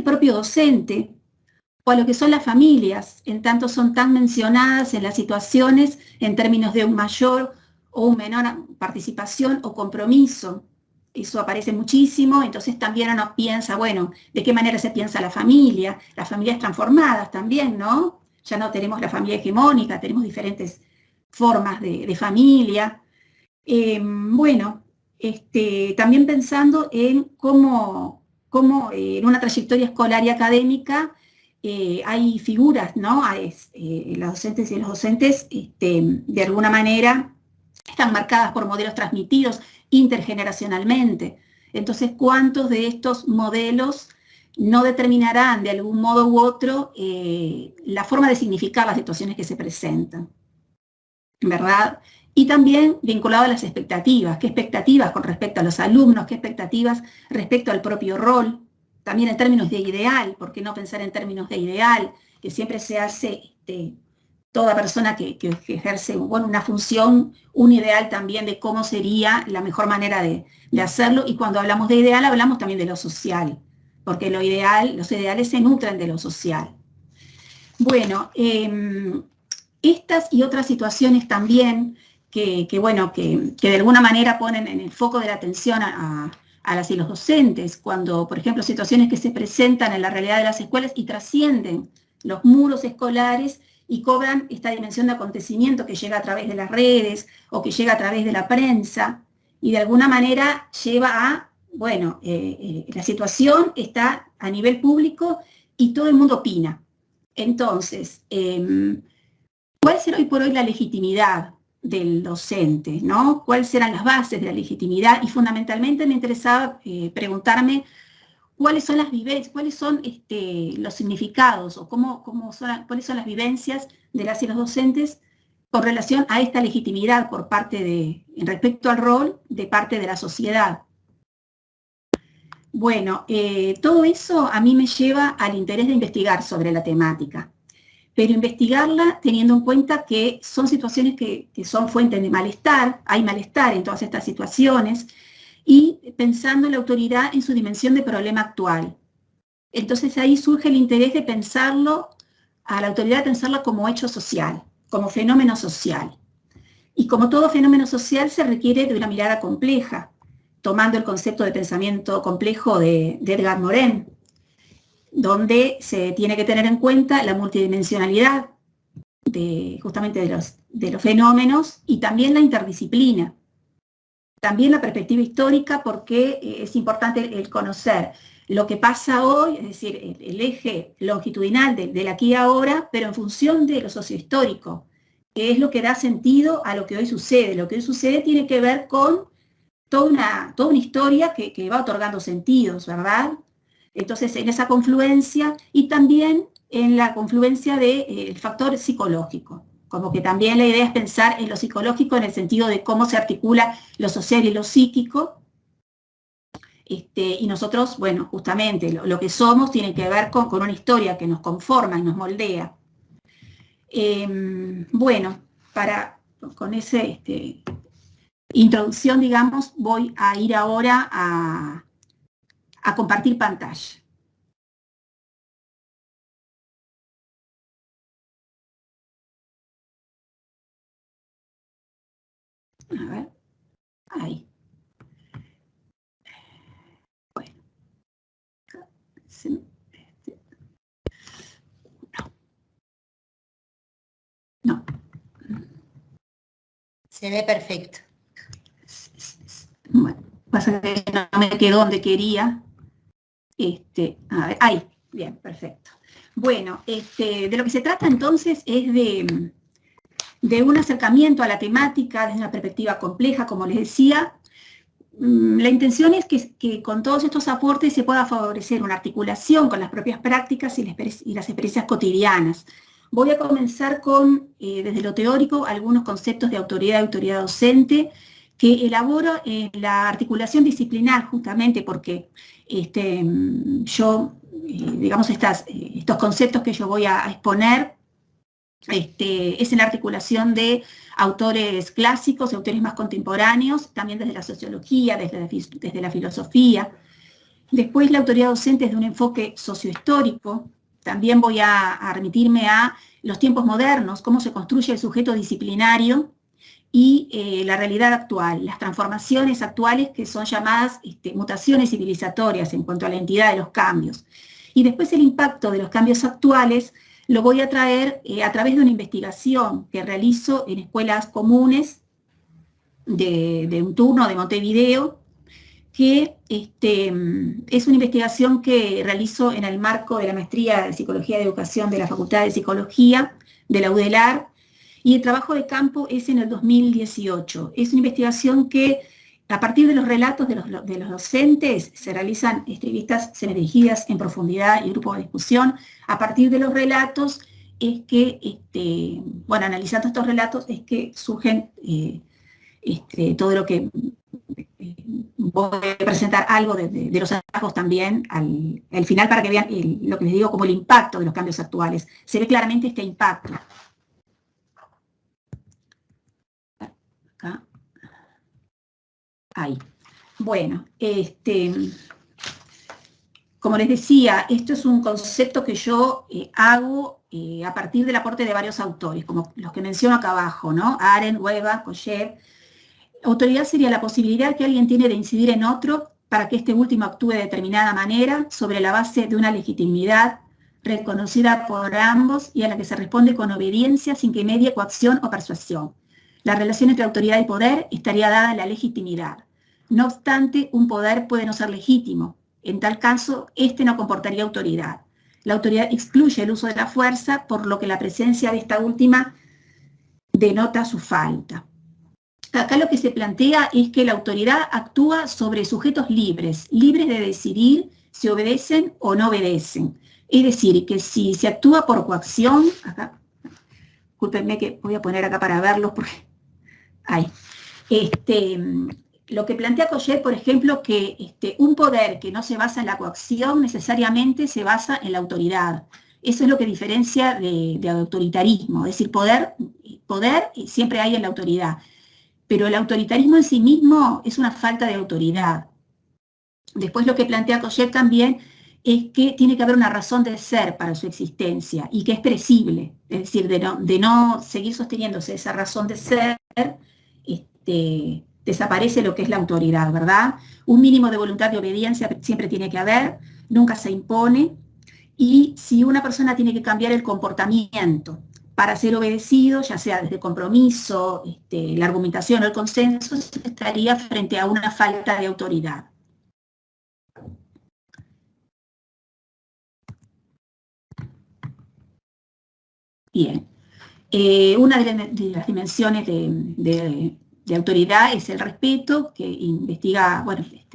propio docente, o a lo que son las familias, en tanto son tan mencionadas en las situaciones en términos de un mayor o un menor participación o compromiso. Eso aparece muchísimo, entonces también uno piensa, bueno, ¿de qué manera se piensa la familia? Las familias transformadas también, ¿no? Ya no tenemos la familia hegemónica, tenemos diferentes formas de familia. Bueno, también pensando en cómo en una trayectoria escolar y académica hay figuras, ¿no? Las docentes y los docentes, de alguna manera, están marcadas por modelos transmitidos intergeneracionalmente. Entonces, ¿cuántos de estos modelos no determinarán de algún modo u otro la forma de significar las situaciones que se presentan? ¿Verdad? Y también vinculado a las expectativas. ¿Qué expectativas con respecto a los alumnos? ¿Qué expectativas respecto al propio rol? También en términos de ideal, ¿por qué no pensar en términos de ideal? Que siempre se hace toda persona que ejerce, bueno, una función, un ideal también de cómo sería la mejor manera de hacerlo. Y cuando hablamos de ideal, hablamos también de lo social, porque los ideales se nutren de lo social. Bueno, estas y otras situaciones también que de alguna manera ponen en el foco de la atención a las y los docentes, cuando, por ejemplo, situaciones que se presentan en la realidad de las escuelas y trascienden los muros escolares y cobran esta dimensión de acontecimiento que llega a través de las redes o que llega a través de la prensa y de alguna manera lleva a, bueno, la situación está a nivel público y todo el mundo opina. Entonces, ¿cuál será hoy por hoy la legitimidad del docente, ¿no? ¿Cuáles serán las bases de la legitimidad? Y fundamentalmente me interesaba preguntarme cuáles son las vivencias, cuáles son los significados o cuáles son las vivencias de las y los docentes con relación a esta legitimidad por parte respecto al rol de parte de la sociedad. Bueno, todo eso a mí me lleva al interés de investigar sobre la temática, pero investigarla teniendo en cuenta que son situaciones que son fuentes de malestar, hay malestar en todas estas situaciones, y pensando en la autoridad en su dimensión de problema actual. Entonces ahí surge el interés de pensarlo, a la autoridad pensarla como hecho social, como fenómeno social. Y como todo fenómeno social se requiere de una mirada compleja, tomando el concepto de pensamiento complejo de Edgar Morin, donde se tiene que tener en cuenta la multidimensionalidad justamente de los fenómenos y también la interdisciplina. También la perspectiva histórica, porque es importante el conocer lo que pasa hoy, es decir, el eje longitudinal del aquí y ahora, pero en función de lo sociohistórico, que es lo que da sentido a lo que hoy sucede. Lo que hoy sucede tiene que ver con toda una historia que va otorgando sentidos, ¿verdad? Entonces, en esa confluencia y también en la confluencia del factor psicológico. Como que también la idea es pensar en lo psicológico en el sentido de cómo se articula lo social y lo psíquico. Y nosotros, bueno, justamente lo que somos tiene que ver con una historia que nos conforma y nos moldea. Bueno, con esa introducción, digamos, voy a ir ahora a compartir pantalla. A ver, ahí. Bueno. No. Se ve perfecto. Bueno, pasa que no me quedó donde quería. A ver, ahí, bien, perfecto. Bueno, de lo que se trata entonces es de un acercamiento a la temática desde una perspectiva compleja, como les decía. La intención es que con todos estos aportes se pueda favorecer una articulación con las propias prácticas y las experiencias cotidianas. Voy a comenzar con, desde lo teórico, algunos conceptos de autoridad y autoridad docente que elaboro en la articulación disciplinar, justamente porque digamos, estos conceptos que yo voy a exponer es en la articulación de autores clásicos, autores más contemporáneos, también desde la sociología, desde la filosofía. Después la autoridad docente es de un enfoque sociohistórico. También voy a remitirme a los tiempos modernos, cómo se construye el sujeto disciplinario y la realidad actual, las transformaciones actuales que son llamadas mutaciones civilizatorias en cuanto a la entidad de los cambios. Y después el impacto de los cambios actuales lo voy a traer a través de una investigación que realizo en escuelas comunes de un turno de Montevideo, que es una investigación que realizo en el marco de la maestría de Psicología de Educación de la Facultad de Psicología de la UDELAR, y el trabajo de campo es en el 2018. Es una investigación que, a partir de los relatos de los docentes, se realizan entrevistas dirigidas en profundidad y grupos de discusión. A partir de los relatos es que, analizando estos relatos, es que surgen todo lo que voy a presentar algo de los hallazgos también al final para que vean lo que les digo como el impacto de los cambios actuales. Se ve claramente este impacto. Acá. Ahí. Bueno, como les decía, esto es un concepto que yo hago a partir del aporte de varios autores, como los que menciono acá abajo, ¿no? Arendt, Weber, Kojev. Autoridad sería la posibilidad que alguien tiene de incidir en otro para que este último actúe de determinada manera sobre la base de una legitimidad reconocida por ambos y a la que se responde con obediencia sin que medie coacción o persuasión. La relación entre autoridad y poder estaría dada en la legitimidad. No obstante, un poder puede no ser legítimo. En tal caso, este no comportaría autoridad. La autoridad excluye el uso de la fuerza, por lo que la presencia de esta última denota su falta. Acá lo que se plantea es que la autoridad actúa sobre sujetos libres, libres de decidir si obedecen o no obedecen. Es decir, que si se actúa por coacción, acá, discúlpenme que voy a poner acá para verlos porque... Ahí. Lo que plantea Kojev, por ejemplo, que un poder que no se basa en la coacción necesariamente se basa en la autoridad. Eso es lo que diferencia de autoritarismo, es decir, poder siempre hay en la autoridad. Pero el autoritarismo en sí mismo es una falta de autoridad. Después lo que plantea Kojev también es que tiene que haber una razón de ser para su existencia y que es presible, es decir, de no seguir sosteniéndose esa razón de ser, desaparece lo que es la autoridad, ¿verdad? Un mínimo de voluntad de obediencia siempre tiene que haber, nunca se impone, y si una persona tiene que cambiar el comportamiento para ser obedecido, ya sea desde compromiso, la argumentación o el consenso, estaría frente a una falta de autoridad. Bien. Una de las dimensiones de autoridad es el respeto, que investiga,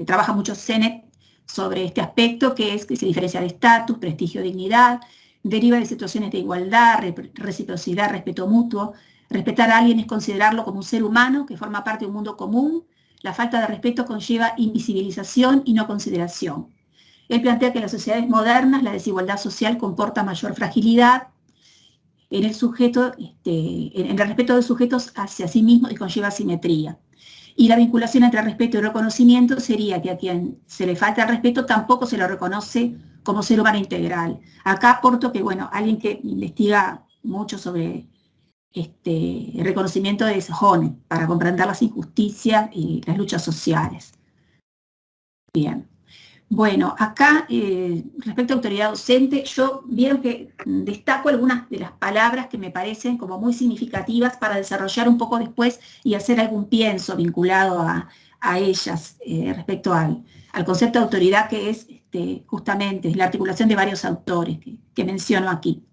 trabaja mucho Sennett sobre este aspecto, que se diferencia de estatus, prestigio, dignidad, deriva de situaciones de igualdad, reciprocidad, respeto mutuo. Respetar a alguien es considerarlo como un ser humano que forma parte de un mundo común. La falta de respeto conlleva invisibilización y no consideración. Él plantea que en las sociedades modernas la desigualdad social comporta mayor fragilidad en el sujeto, en el respeto de sujetos hacia sí mismos y conlleva simetría. Y la vinculación entre respeto y reconocimiento sería que a quien se le falta el respeto tampoco se lo reconoce como ser humano integral. Acá aporto que, alguien que investiga mucho sobre el reconocimiento es Hone, para comprender las injusticias y las luchas sociales. Bien. Bueno, acá, respecto a autoridad docente, vieron que destaco algunas de las palabras que me parecen como muy significativas para desarrollar un poco después y hacer algún pienso vinculado a ellas respecto al concepto de autoridad, que es justamente la articulación de varios autores que menciono aquí.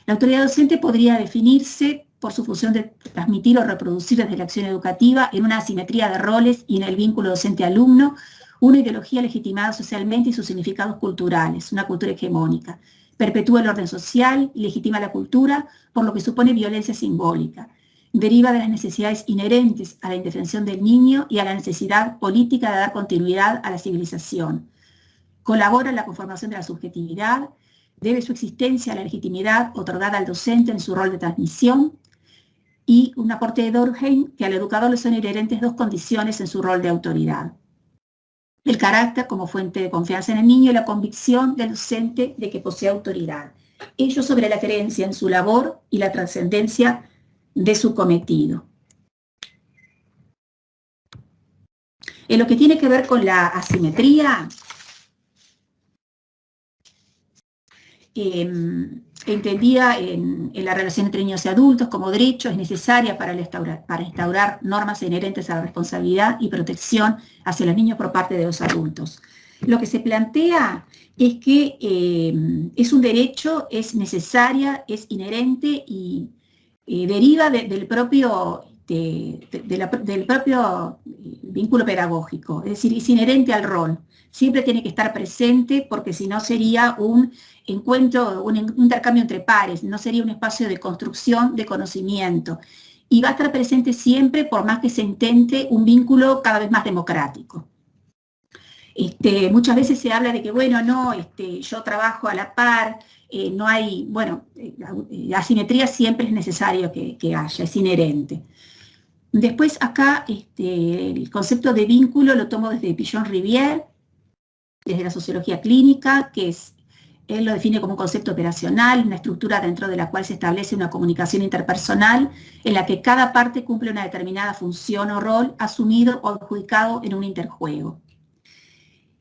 La autoridad docente podría definirse por su función de transmitir o reproducir desde la acción educativa en una asimetría de roles y en el vínculo docente-alumno, una ideología legitimada socialmente y sus significados culturales, una cultura hegemónica. Perpetúa el orden social y legitima la cultura, por lo que supone violencia simbólica. Deriva de las necesidades inherentes a la indefensión del niño y a la necesidad política de dar continuidad a la civilización. Colabora en la conformación de la subjetividad, debe su existencia a la legitimidad otorgada al docente en su rol de transmisión, y un aporte de Durkheim, que al educador le son inherentes dos condiciones en su rol de autoridad. el carácter como fuente de confianza en el niño y la convicción del docente de que posee autoridad. Ello sobre la creencia en su labor y la trascendencia de su cometido. En lo que tiene que ver con la asimetría, entendida en la relación entre niños y adultos como derecho, es necesaria para instaurar normas inherentes a la responsabilidad y protección hacia los niños por parte de los adultos. Lo que se plantea es que es un derecho, es necesaria, es inherente y deriva del propio vínculo pedagógico, es decir, es inherente al rol. Siempre tiene que estar presente porque si no sería un encuentro, un intercambio entre pares, no sería un espacio de construcción de conocimiento. Y va a estar presente siempre por más que se intente un vínculo cada vez más democrático. Muchas veces se habla de que, bueno, no, yo trabajo a la par, no hay, bueno, la asimetría siempre es necesario que haya, es inherente. Después acá el concepto de vínculo lo tomo desde Pigeon-Rivière, desde la sociología clínica, que él lo define como un concepto operacional, una estructura dentro de la cual se establece una comunicación interpersonal en la que cada parte cumple una determinada función o rol asumido o adjudicado en un interjuego.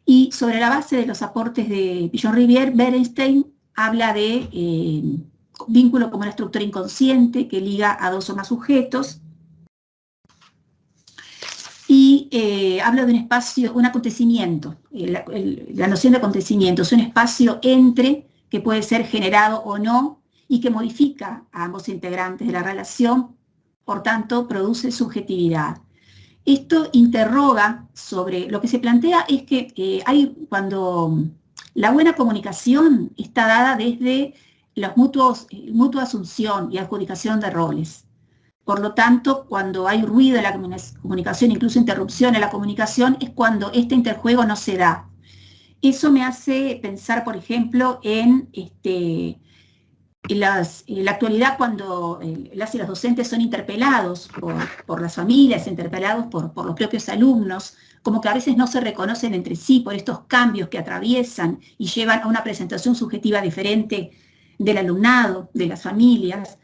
Y sobre la base de los aportes de Pigeon-Rivière, Berenstein habla de vínculo como una estructura inconsciente que liga a dos o más sujetos, y habla de un espacio, un acontecimiento, la noción de acontecimiento es un espacio entre que puede ser generado o no y que modifica a ambos integrantes de la relación, por tanto produce subjetividad. Esto interroga sobre, lo que se plantea es que cuando la buena comunicación está dada desde los mutua asunción y adjudicación de roles. Por lo tanto, cuando hay ruido en la comunicación, incluso interrupción en la comunicación, es cuando este interjuego no se da. Eso me hace pensar, por ejemplo, en la actualidad cuando las y los docentes son interpelados por las familias, interpelados por los propios alumnos, como que a veces no se reconocen entre sí por estos cambios que atraviesan y llevan a una presentación subjetiva diferente del alumnado, de las familias.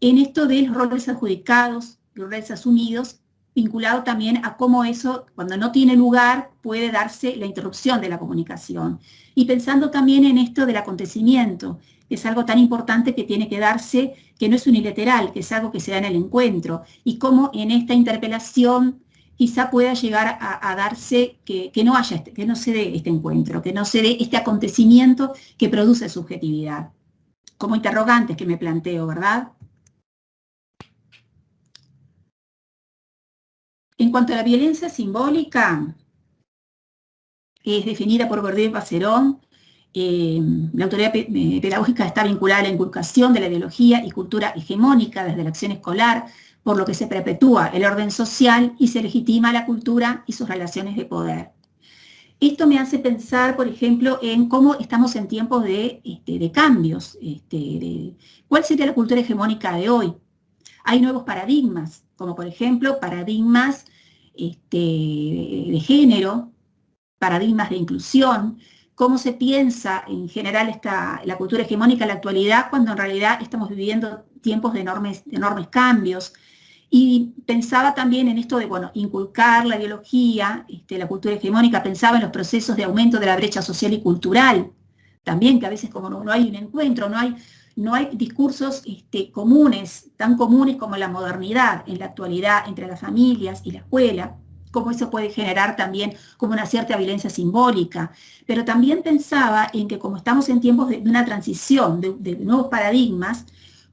En esto de los roles adjudicados, los roles asumidos, vinculado también a cómo eso, cuando no tiene lugar, puede darse la interrupción de la comunicación. Y pensando también en esto del acontecimiento, que es algo tan importante que tiene que darse, que no es unilateral, que es algo que se da en el encuentro, y cómo en esta interpelación quizá pueda llegar a darse que no se dé este encuentro, que no se dé este acontecimiento que produce subjetividad. Como interrogantes que me planteo, ¿verdad? En cuanto a la violencia simbólica, que es definida por Bourdieu y Passerón, la autoridad pedagógica está vinculada a la inculcación de la ideología y cultura hegemónica desde la acción escolar, por lo que se perpetúa el orden social y se legitima la cultura y sus relaciones de poder. Esto me hace pensar, por ejemplo, en cómo estamos en tiempos de cambios. ¿Cuál sería la cultura hegemónica de hoy? Hay nuevos paradigmas, como por ejemplo paradigmas de género, paradigmas de inclusión, cómo se piensa en general la cultura hegemónica en la actualidad cuando en realidad estamos viviendo tiempos de enormes cambios. Y pensaba también en esto de, bueno, inculcar la ideología, la cultura hegemónica, pensaba en los procesos de aumento de la brecha social y cultural, también que a veces como no hay un encuentro, no hay discursos comunes, tan comunes como la modernidad en la actualidad entre las familias y la escuela, cómo eso puede generar también como una cierta violencia simbólica. Pero también pensaba en que como estamos en tiempos de una transición, de nuevos paradigmas,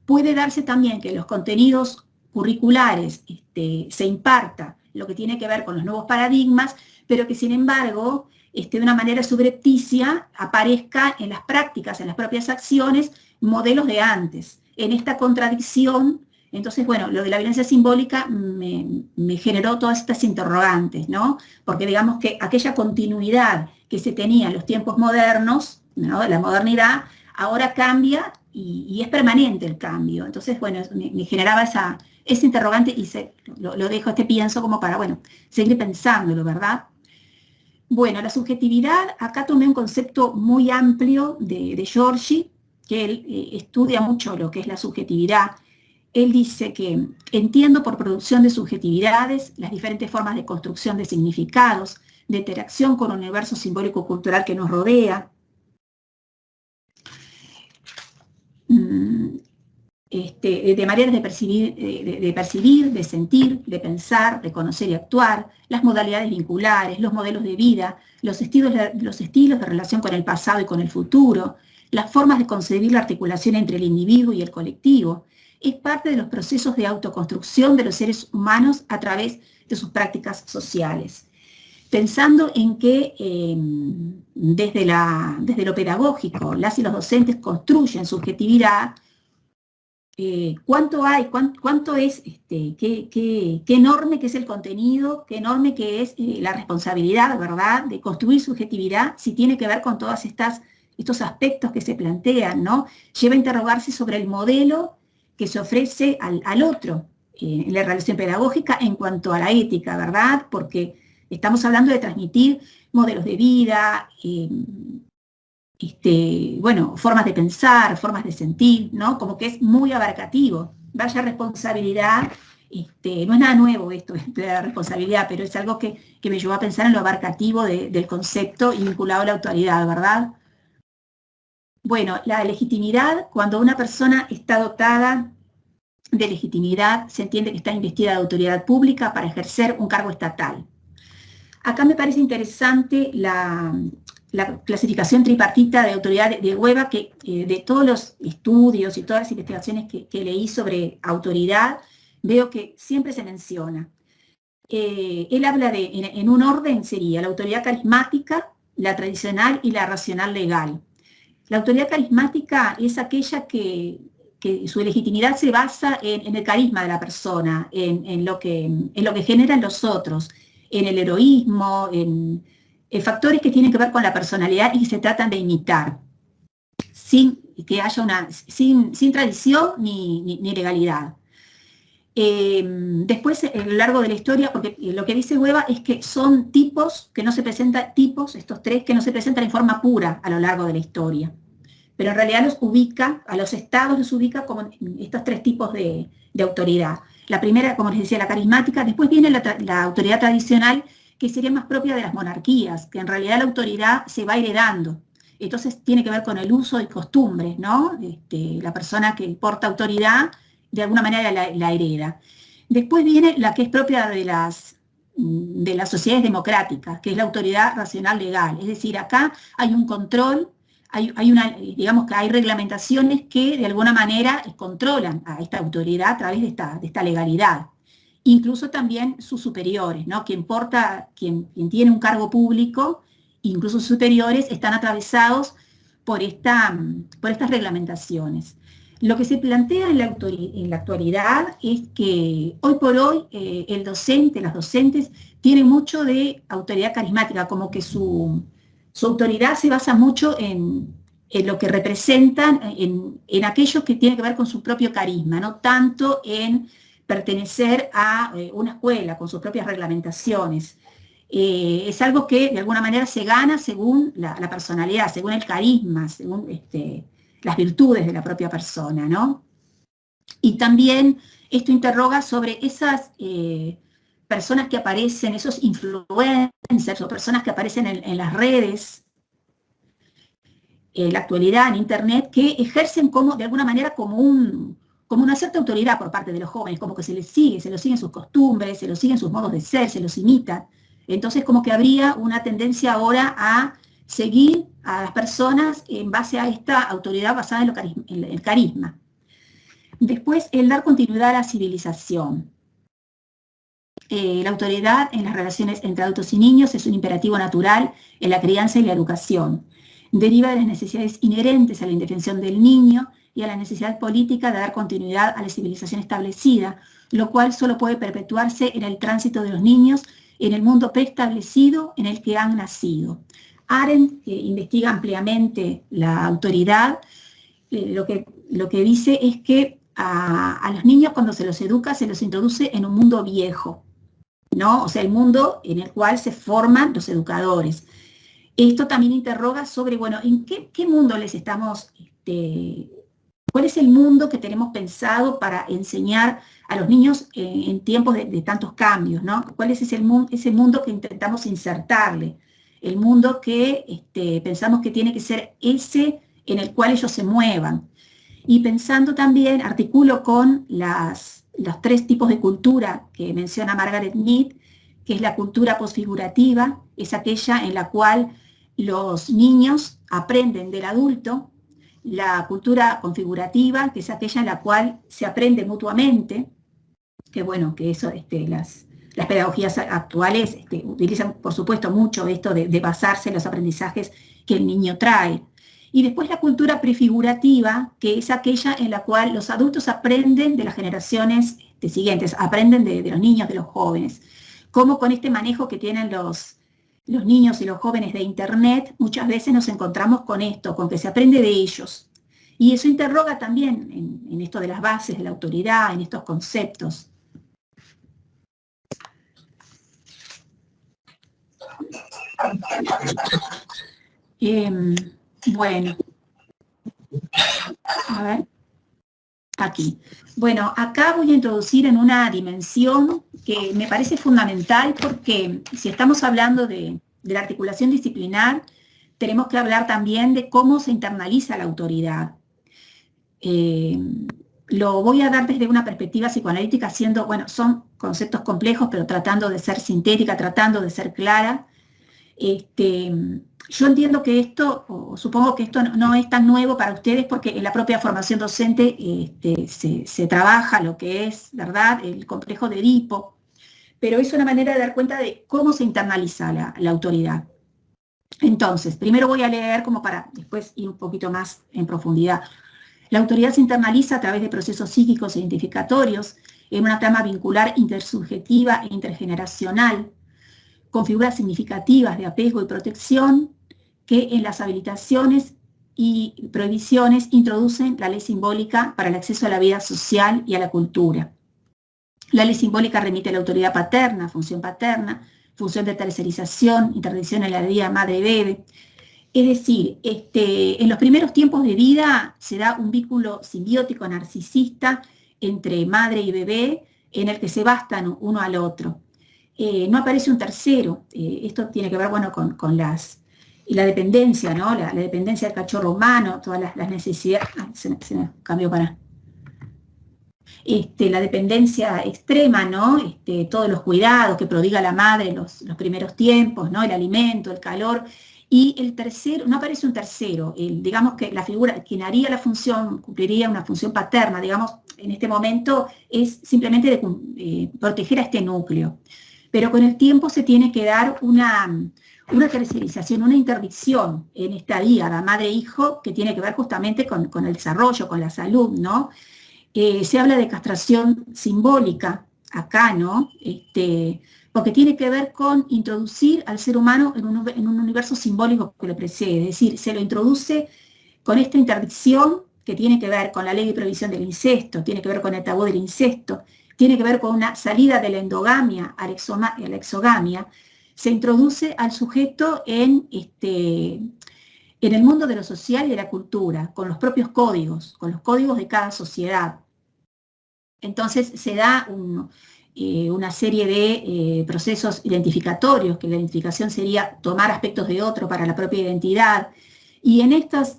puede darse también que los contenidos curriculares se imparta lo que tiene que ver con los nuevos paradigmas, pero que sin embargo, de una manera subrepticia, aparezca en las prácticas, en las propias acciones, modelos de antes. En esta contradicción, entonces, bueno, lo de la violencia simbólica me generó todas estas interrogantes, ¿no? Porque digamos que aquella continuidad que se tenía en los tiempos modernos, ¿no?, de la modernidad, ahora cambia y es permanente el cambio. Entonces, bueno, me generaba ese interrogante y lo dejo, pienso como para, bueno, seguir pensándolo, ¿verdad? Bueno, la subjetividad, acá tomé un concepto muy amplio de Giorgi, que él estudia mucho lo que es la subjetividad. Él dice que entiendo por producción de subjetividades las diferentes formas de construcción de significados, de interacción con el universo simbólico-cultural que nos rodea, de maneras de percibir, de sentir, de pensar, de conocer y actuar, las modalidades vinculares, los modelos de vida, los estilos de relación con el pasado y con el futuro, las formas de concebir la articulación entre el individuo y el colectivo. Es parte de los procesos de autoconstrucción de los seres humanos a través de sus prácticas sociales. Pensando en que desde lo pedagógico, las y los docentes construyen subjetividad, cuánto es, qué enorme que es el contenido, qué enorme que es la responsabilidad, ¿verdad?, de construir subjetividad, si tiene que ver con todos estos aspectos que se plantean, ¿no? Lleva a interrogarse sobre el modelo que se ofrece al otro en la relación pedagógica en cuanto a la ética, ¿verdad? Porque estamos hablando de transmitir modelos de vida, bueno, formas de pensar, formas de sentir, ¿no? Como que es muy abarcativo. Vaya responsabilidad, no es nada nuevo esto de la responsabilidad, pero es algo que me llevó a pensar en lo abarcativo del concepto y vinculado a la autoridad, ¿verdad? Bueno, la legitimidad, cuando una persona está dotada de legitimidad, se entiende que está investida de autoridad pública para ejercer un cargo estatal. Acá me parece interesante la clasificación tripartita de autoridad de Hueva, que de todos los estudios y todas las investigaciones que leí sobre autoridad, veo que siempre se menciona. Él habla en un orden sería la autoridad carismática, la tradicional y la racional legal. La autoridad carismática es aquella que su legitimidad se basa en el carisma de la persona, en lo que generan los otros, en el heroísmo, en factores que tienen que ver con la personalidad y que se tratan de imitar, sin que haya sin tradición ni legalidad. Después, a lo largo de la historia, porque lo que dice Hueva es que son tipos que no se presentan, estos tres, que no se presentan en forma pura a lo largo de la historia. Pero en realidad los ubica, a los estados los ubica como estos tres tipos de autoridad. La primera, como les decía, la carismática, después viene la autoridad tradicional, que sería más propia de las monarquías, que en realidad la autoridad se va heredando. Entonces tiene que ver con el uso y costumbres, ¿no? La persona que porta autoridad, de alguna manera la hereda. Después viene la que es propia de las sociedades democráticas, que es la autoridad racional legal. Es decir, acá hay un control, digamos que hay reglamentaciones que de alguna manera controlan a esta autoridad a través de esta legalidad. Incluso también sus superiores, ¿no? Quien tiene un cargo público, incluso sus superiores, están atravesados por estas reglamentaciones. Lo que se plantea en la actualidad es que hoy por hoy las docentes tienen mucho de autoridad carismática, como que su autoridad se basa mucho en lo que representan, en aquello que tiene que ver con su propio carisma, no tanto en pertenecer a una escuela con sus propias reglamentaciones. Es algo que de alguna manera se gana según la personalidad, según el carisma, según las virtudes de la propia persona, ¿no? Y también esto interroga sobre esas personas que aparecen, esos influencers o personas que aparecen en las redes, en la actualidad, en internet, que ejercen de alguna manera como una cierta autoridad por parte de los jóvenes, como que se los siguen sus costumbres, se los siguen sus modos de ser, se los imitan. Entonces como que habría una tendencia ahora a seguir a las personas en base a esta autoridad basada en el carisma. Después, el dar continuidad a la civilización. La autoridad en las relaciones entre adultos y niños es un imperativo natural en la crianza y la educación. Deriva de las necesidades inherentes a la indefensión del niño y a la necesidad política de dar continuidad a la civilización establecida, lo cual solo puede perpetuarse en el tránsito de los niños en el mundo preestablecido en el que han nacido. Arendt, que investiga ampliamente la autoridad, lo que dice es que a los niños, cuando se los educa, se los introduce en un mundo viejo, ¿no? O sea, el mundo en el cual se forman los educadores. Esto también interroga sobre, bueno, ¿en qué mundo les estamos, cuál es el mundo que tenemos pensado para enseñar a los niños en tiempos de tantos cambios, ¿no? ¿Cuál es ese mundo que intentamos insertarle? El mundo que pensamos que tiene que ser ese en el cual ellos se muevan. Y pensando también, articulo con los 3 tipos de cultura que menciona Margaret Mead, que es la cultura posfigurativa, es aquella en la cual los niños aprenden del adulto; la cultura configurativa, que es aquella en la cual se aprende mutuamente, que bueno, que eso, las pedagogías actuales utilizan, por supuesto, mucho esto de basarse en los aprendizajes que el niño trae. Y después la cultura prefigurativa, que es aquella en la cual los adultos aprenden de las generaciones siguientes, aprenden de los niños, de los jóvenes. Como con este manejo que tienen los niños y los jóvenes de Internet, muchas veces nos encontramos con esto, con que se aprende de ellos. Y eso interroga también en esto de las bases de la autoridad, en estos conceptos. Bueno, a ver, aquí. Bueno, acá voy a introducir en una dimensión que me parece fundamental, porque si estamos hablando de la articulación disciplinar, tenemos que hablar también de cómo se internaliza la autoridad. Lo voy a dar desde una perspectiva psicoanalítica, bueno, son conceptos complejos, pero tratando de ser sintética, tratando de ser clara. Yo entiendo que esto, o supongo que esto no es tan nuevo para ustedes, porque en la propia formación docente se trabaja lo que es, ¿verdad?, el complejo de Edipo, pero es una manera de dar cuenta de cómo se internaliza la autoridad. Entonces, primero voy a leer como para después ir un poquito más en profundidad. La autoridad se internaliza a través de procesos psíquicos e identificatorios en una trama vincular intersubjetiva e intergeneracional, con figuras significativas de apego y protección que en las habilitaciones y prohibiciones introducen la ley simbólica para el acceso a la vida social y a la cultura. La ley simbólica remite a la autoridad paterna, función de tercerización, interdicción en la vida madre-bebé. Es decir, en los primeros tiempos de vida se da un vínculo simbiótico narcisista entre madre y bebé, en el que se bastan uno al otro. No aparece un tercero. Esto tiene que ver, bueno, con la dependencia, ¿no? La dependencia del cachorro humano, todas las necesidades. Se me cambió para... la dependencia extrema, ¿no? Todos los cuidados que prodiga la madre en los primeros tiempos, ¿no? El alimento, el calor. Y el tercero, no aparece un tercero, digamos que la figura, quien haría la función, cumpliría una función paterna, digamos, en este momento es simplemente de proteger a este núcleo. Pero con el tiempo se tiene que dar una tercerización, una interdicción en esta díada madre-hijo, que tiene que ver justamente con el desarrollo, con la salud, ¿no? Se habla de castración simbólica acá, ¿no? Porque tiene que ver con introducir al ser humano en un universo simbólico que lo precede, es decir, se lo introduce con esta interdicción que tiene que ver con la ley de prohibición del incesto, tiene que ver con el tabú del incesto, tiene que ver con una salida de la endogamia a la exogamia. Se introduce al sujeto en el mundo de lo social y de la cultura, con los propios códigos, con los códigos de cada sociedad. Entonces se da una serie de procesos identificatorios, que la identificación sería tomar aspectos de otro para la propia identidad, y en estos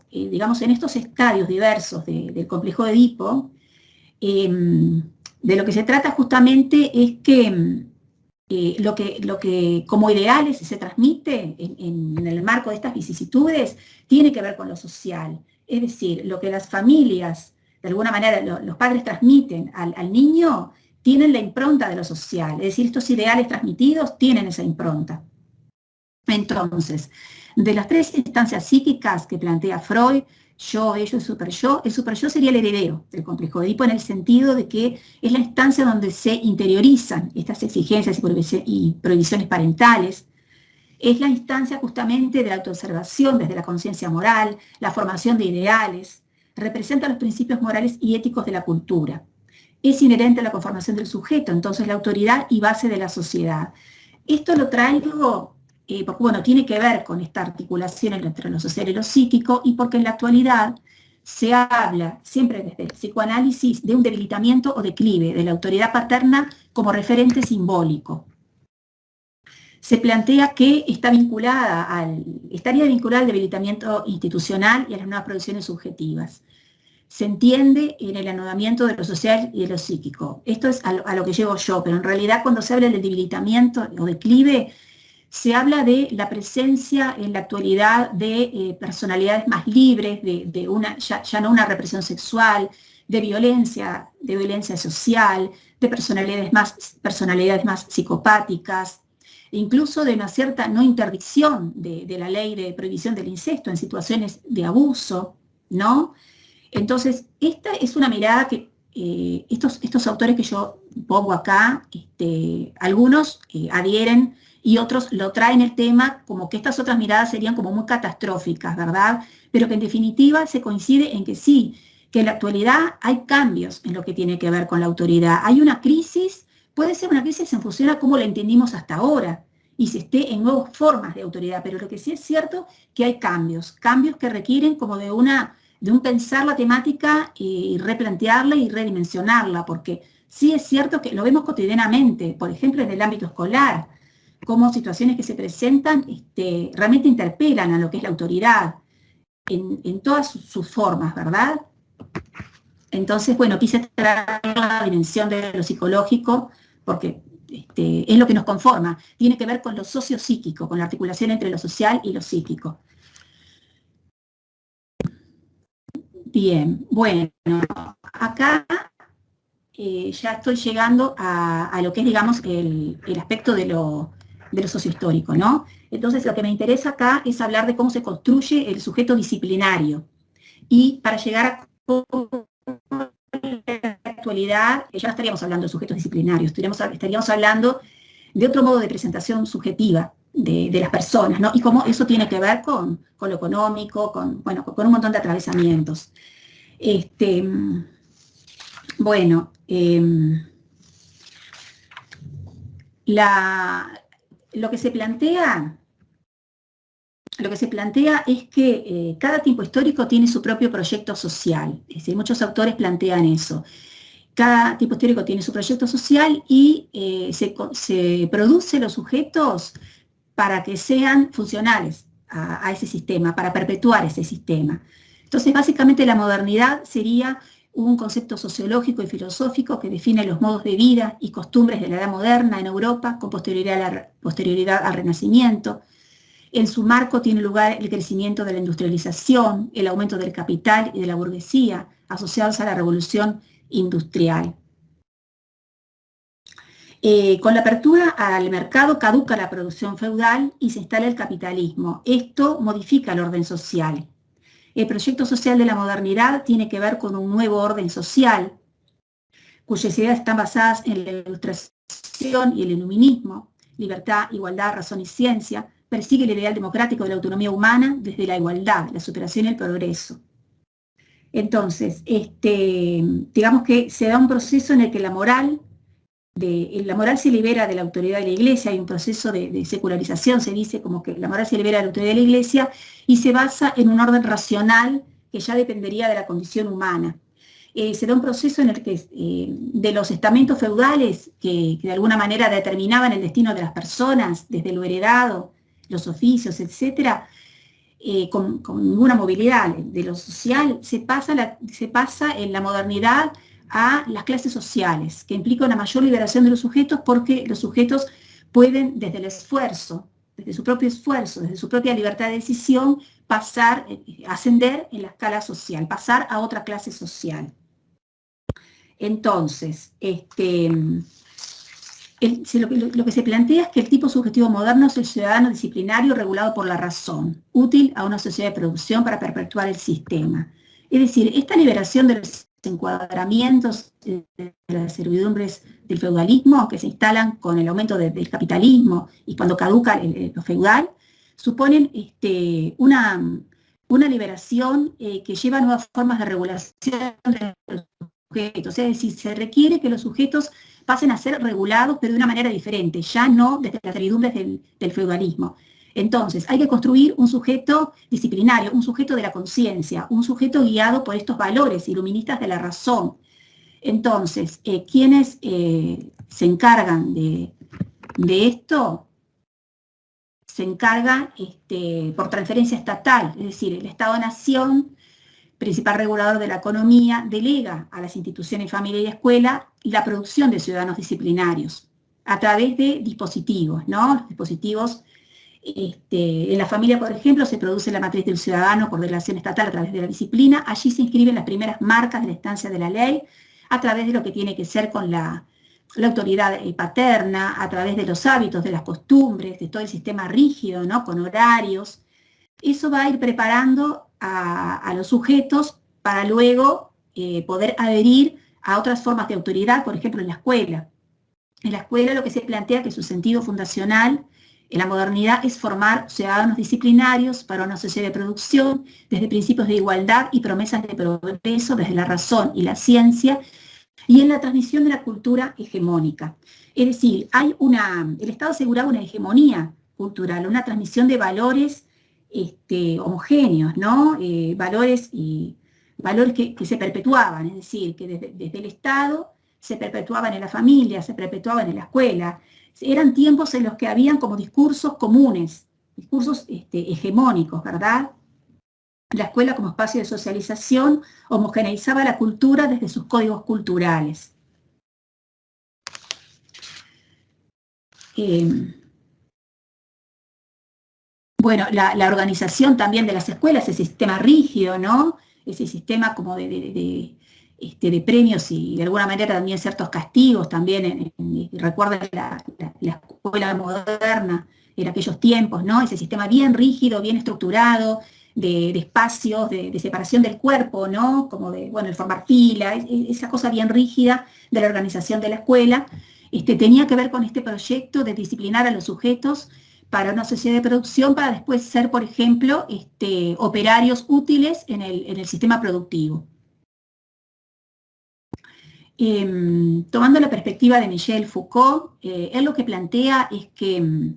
estadios diversos del complejo de Edipo, de lo que se trata justamente es que lo que como ideales se transmite en el marco de estas vicisitudes tiene que ver con lo social, es decir, lo que las familias, de alguna manera, los padres transmiten al niño, tienen la impronta de lo social, es decir, estos ideales transmitidos tienen esa impronta. Entonces, de las 3 instancias psíquicas que plantea Freud, yo, ello y superyo, el superyo sería el heredero del complejo de Edipo, en el sentido de que es la instancia donde se interiorizan estas exigencias y prohibiciones parentales. Es la instancia justamente de la autoobservación desde la conciencia moral, la formación de ideales, representa los principios morales y éticos de la cultura. es inherente a la conformación del sujeto, entonces la autoridad y base de la sociedad. Esto lo traigo porque, bueno, tiene que ver con esta articulación entre lo social y lo psíquico, y porque en la actualidad se habla, siempre desde el psicoanálisis, de un debilitamiento o declive de la autoridad paterna como referente simbólico. Se plantea que estaría vinculada al debilitamiento institucional y a las nuevas producciones subjetivas. Se entiende en el anudamiento de lo social y de lo psíquico. Esto es a lo que llego yo, pero en realidad cuando se habla del debilitamiento o declive, se habla de la presencia en la actualidad de personalidades más libres, ya no una represión sexual, de violencia social, de personalidades más psicopáticas, incluso de una cierta no interdicción de la ley de prohibición del incesto en situaciones de abuso, ¿no? Entonces, esta es una mirada que estos autores que yo pongo acá, algunos adhieren y otros lo traen el tema como que estas otras miradas serían como muy catastróficas, ¿verdad? Pero que en definitiva se coincide en que sí, que en la actualidad hay cambios en lo que tiene que ver con la autoridad. Hay una crisis, puede ser una crisis en función a cómo la entendimos hasta ahora y se esté en nuevas formas de autoridad, pero lo que sí es cierto que hay cambios que requieren como de un pensar la temática y replantearla y redimensionarla, porque sí es cierto que lo vemos cotidianamente, por ejemplo en el ámbito escolar, como situaciones que se presentan realmente interpelan a lo que es la autoridad en todas sus formas, ¿verdad? Entonces, bueno, quise traer la dimensión de lo psicológico porque es lo que nos conforma, tiene que ver con lo sociopsíquico, con la articulación entre lo social y lo psíquico. Bien, bueno, acá ya estoy llegando a lo que es, digamos, el aspecto de lo sociohistórico, ¿no? Entonces, lo que me interesa acá es hablar de cómo se construye el sujeto disciplinario. Y para llegar a la actualidad, ya no estaríamos hablando de sujetos disciplinarios, estaríamos hablando de otro modo de presentación subjetiva de las personas, ¿no? Y cómo eso tiene que ver con lo económico, con un montón de atravesamientos. Bueno, lo que se plantea es que cada tiempo histórico tiene su propio proyecto social. Es decir, muchos autores plantean eso. Cada tipo histórico tiene su proyecto social y se produce los sujetos para que sean funcionales a ese sistema, para perpetuar ese sistema. Entonces, básicamente la modernidad sería un concepto sociológico y filosófico que define los modos de vida y costumbres de la edad moderna en Europa con posterioridad al Renacimiento. En su marco tiene lugar el crecimiento de la industrialización, el aumento del capital y de la burguesía, asociados a la revolución industrial. Con la apertura al mercado caduca la producción feudal y se instala el capitalismo. Esto modifica el orden social. El proyecto social de la modernidad tiene que ver con un nuevo orden social, cuyas ideas están basadas en la ilustración y el iluminismo, libertad, igualdad, razón y ciencia, persigue el ideal democrático de la autonomía humana desde la igualdad, la superación y el progreso. Entonces, digamos que se da un proceso en el que la moral se libera de la autoridad de la Iglesia, hay un proceso de secularización, se dice como que la moral se libera de la autoridad de la Iglesia y se basa en un orden racional que ya dependería de la condición humana. Se da un proceso en el que de los estamentos feudales que de alguna manera determinaban el destino de las personas, desde lo heredado, los oficios, etcétera, con ninguna movilidad de lo social, se pasa en la modernidad a las clases sociales, que implica una mayor liberación de los sujetos porque los sujetos pueden desde el esfuerzo, desde su propio esfuerzo, desde su propia libertad de decisión, ascender en la escala social, pasar a otra clase social. Entonces, lo que se plantea es que el tipo subjetivo moderno es el ciudadano disciplinario regulado por la razón, útil a una sociedad de producción para perpetuar el sistema. Es decir, esta liberación de los encuadramientos de las servidumbres del feudalismo que se instalan con el aumento del capitalismo y cuando caduca lo feudal, suponen una liberación que lleva a nuevas formas de regulación de los sujetos, es decir, se requiere que los sujetos pasen a ser regulados, pero de una manera diferente, ya no desde las servidumbres del feudalismo. Entonces, hay que construir un sujeto disciplinario, un sujeto de la conciencia, un sujeto guiado por estos valores iluministas de la razón. Entonces, quienes se encargan de esto, se encargan por transferencia estatal, es decir, el Estado-Nación, principal regulador de la economía, delega a las instituciones familia y escuela la producción de ciudadanos disciplinarios a través de dispositivos, ¿no? Los dispositivos, en la familia, por ejemplo, se produce la matriz del ciudadano por delegación estatal a través de la disciplina, allí se inscriben las primeras marcas de la estancia de la ley, a través de lo que tiene que ser con la autoridad paterna, a través de los hábitos, de las costumbres, de todo el sistema rígido, ¿no? Con horarios. Eso va a ir preparando a los sujetos para luego poder adherir a otras formas de autoridad, por ejemplo, en la escuela. En la escuela lo que se plantea que su sentido fundacional en la modernidad es formar ciudadanos disciplinarios para una sociedad de producción desde principios de igualdad y promesas de progreso desde la razón y la ciencia y en la transmisión de la cultura hegemónica. Es decir, el Estado aseguraba una hegemonía cultural, una transmisión de valores homogéneos, ¿no? Valores que se perpetuaban, es decir, que desde el Estado se perpetuaban en la familia, se perpetuaban en la escuela. Eran tiempos en los que habían como discursos comunes, discursos hegemónicos, ¿verdad? La escuela como espacio de socialización homogeneizaba la cultura desde sus códigos culturales. Bueno, la organización también de las escuelas, ese sistema rígido, ¿no? Ese sistema como de premios y de alguna manera también ciertos castigos también. Recuerden la escuela moderna en aquellos tiempos, ¿no? Ese sistema bien rígido, bien estructurado, de espacios, de separación del cuerpo, ¿no? Como el formar fila, esa cosa bien rígida de la organización de la escuela, tenía que ver con este proyecto de disciplinar a los sujetos para una sociedad de producción, para después ser, por ejemplo, operarios útiles en el sistema productivo. Tomando la perspectiva de Michel Foucault, él lo que plantea es que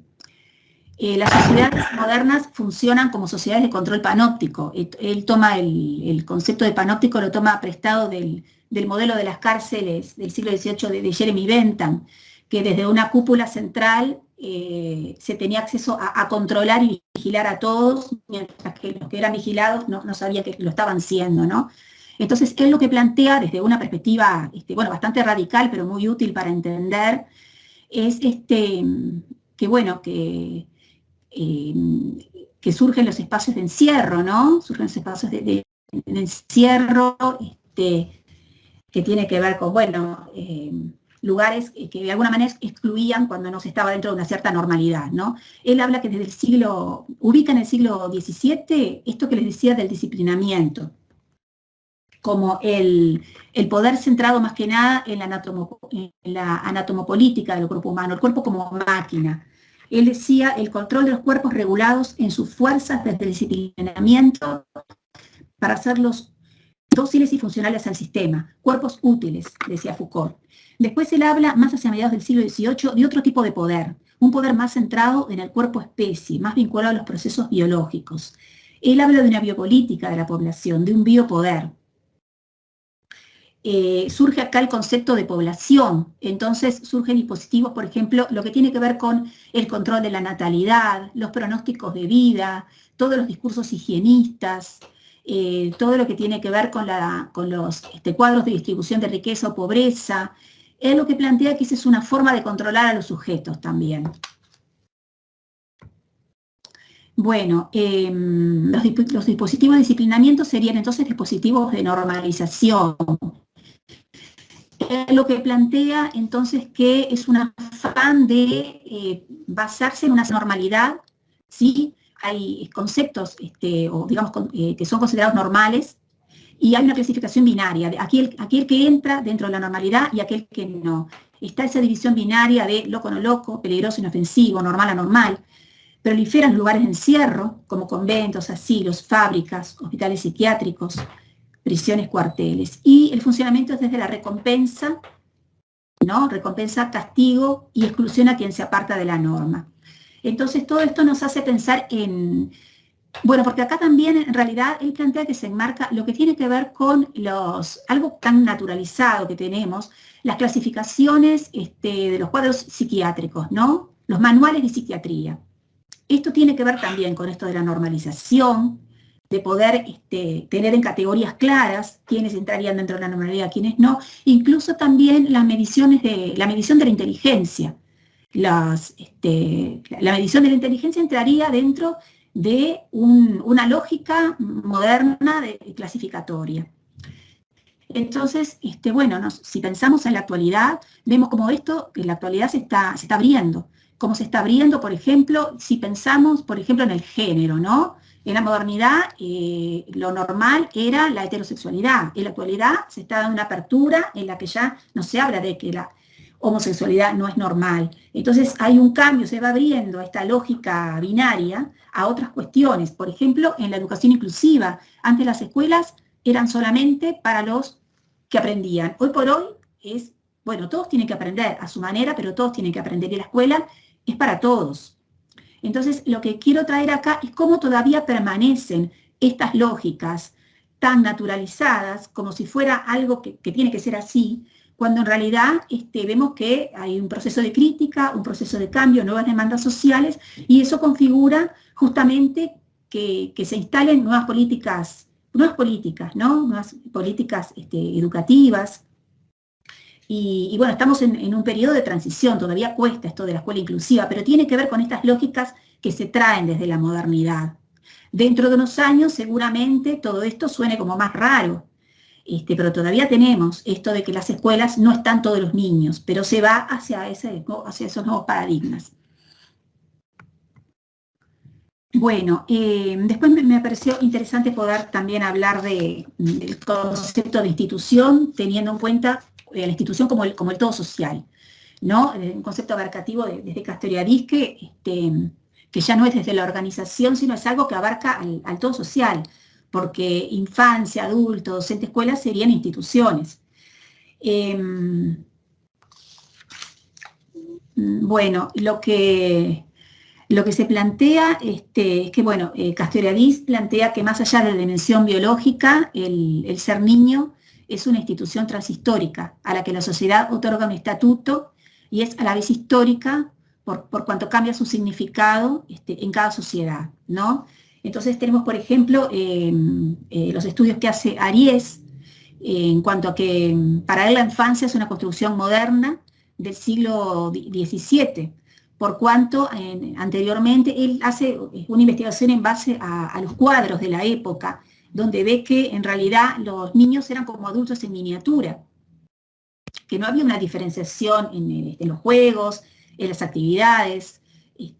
las sociedades modernas funcionan como sociedades de control panóptico. Él toma el concepto de panóptico, lo toma prestado del modelo de las cárceles del siglo XVIII de Jeremy Bentham, que desde una cúpula central se tenía acceso a controlar y vigilar a todos, mientras que los que eran vigilados no sabían que lo estaban siendo, ¿no? Entonces, él lo que plantea desde una perspectiva bastante radical, pero muy útil para entender, es que surgen los espacios de encierro, ¿no? Surgen los espacios de encierro que tiene que ver con, lugares que de alguna manera excluían cuando no se estaba dentro de una cierta normalidad, ¿no? Él habla que ubica en el siglo XVII esto que les decía del disciplinamiento, como el poder centrado más que nada en la anatomopolítica del cuerpo humano, el cuerpo como máquina. Él decía el control de los cuerpos regulados en sus fuerzas desde el disciplinamiento para hacerlos dóciles y funcionales al sistema, cuerpos útiles, decía Foucault. Después él habla, más hacia mediados del siglo XVIII, de otro tipo de poder, un poder más centrado en el cuerpo especie, más vinculado a los procesos biológicos. Él habla de una biopolítica de la población, de un biopoder. Surge acá el concepto de población, entonces surgen dispositivos, por ejemplo, lo que tiene que ver con el control de la natalidad, los pronósticos de vida, todos los discursos higienistas, todo lo que tiene que ver con los cuadros de distribución de riqueza o pobreza. Es lo que plantea que esa es una forma de controlar a los sujetos también. Bueno, los dispositivos de disciplinamiento serían entonces dispositivos de normalización. Lo que plantea entonces que es un afán de basarse en una normalidad, ¿sí? Hay conceptos que son considerados normales y hay una clasificación binaria, de aquel que entra dentro de la normalidad y aquel que no. Está esa división binaria de loco no loco, peligroso inofensivo, normal anormal. Proliferan lugares de encierro, como conventos, asilos, fábricas, hospitales psiquiátricos, prisiones, cuarteles. Y el funcionamiento es desde la recompensa, ¿no? Recompensa, castigo y exclusión a quien se aparta de la norma. Entonces todo esto nos hace pensar en, bueno, porque acá también en realidad él plantea que se enmarca lo que tiene que ver con algo tan naturalizado que tenemos, las clasificaciones de los cuadros psiquiátricos, ¿no? Los manuales de psiquiatría. Esto tiene que ver también con esto de la normalización, de poder tener en categorías claras quiénes entrarían dentro de la normalidad, quiénes no, incluso también las mediciones la medición de la inteligencia. La medición de la inteligencia entraría dentro de una lógica moderna clasificatoria. Entonces, bueno, si pensamos en la actualidad, vemos como esto en la actualidad se está abriendo. Como se está abriendo, por ejemplo, si pensamos, por ejemplo, en el género, ¿no? En la modernidad, lo normal era la heterosexualidad. En la actualidad se está dando una apertura en la que ya no se habla de que la homosexualidad no es normal. Entonces hay un cambio, se va abriendo esta lógica binaria a otras cuestiones. Por ejemplo, en la educación inclusiva, antes las escuelas eran solamente para los que aprendían. Hoy por hoy es, bueno, todos tienen que aprender a su manera, pero todos tienen que aprender, y la escuela es para todos. Entonces, lo que quiero traer acá es cómo todavía permanecen estas lógicas tan naturalizadas, como si fuera algo que tiene que ser así, cuando en realidad vemos que hay un proceso de crítica, un proceso de cambio, nuevas demandas sociales, y eso configura justamente que se instalen nuevas políticas, ¿no? Nuevas políticas educativas. Y bueno, estamos en un periodo de transición, todavía cuesta esto de la escuela inclusiva, pero tiene que ver con estas lógicas que se traen desde la modernidad. Dentro de unos años seguramente todo esto suene como más raro, pero todavía tenemos esto de que las escuelas no están todos los niños, pero se va hacia esos nuevos paradigmas. Bueno, después me pareció interesante poder también hablar del concepto de institución, teniendo en cuenta la institución como el todo social, ¿no? Un concepto abarcativo desde Castoriadis que ya no es desde la organización, sino es algo que abarca al todo social, porque infancia, adulto, docente, escuela serían instituciones. Bueno, lo que se plantea es que, bueno, Castoriadis plantea que más allá de la dimensión biológica, el ser niño es una institución transhistórica a la que la sociedad otorga un estatuto y es a la vez histórica por cuanto cambia su significado en cada sociedad, ¿no? Entonces tenemos, por ejemplo, los estudios que hace Aries en cuanto a que para él la infancia es una construcción moderna del siglo XVII, por cuanto anteriormente él hace una investigación en base a los cuadros de la época, donde ve que en realidad los niños eran como adultos en miniatura, que no había una diferenciación en los juegos, en las actividades,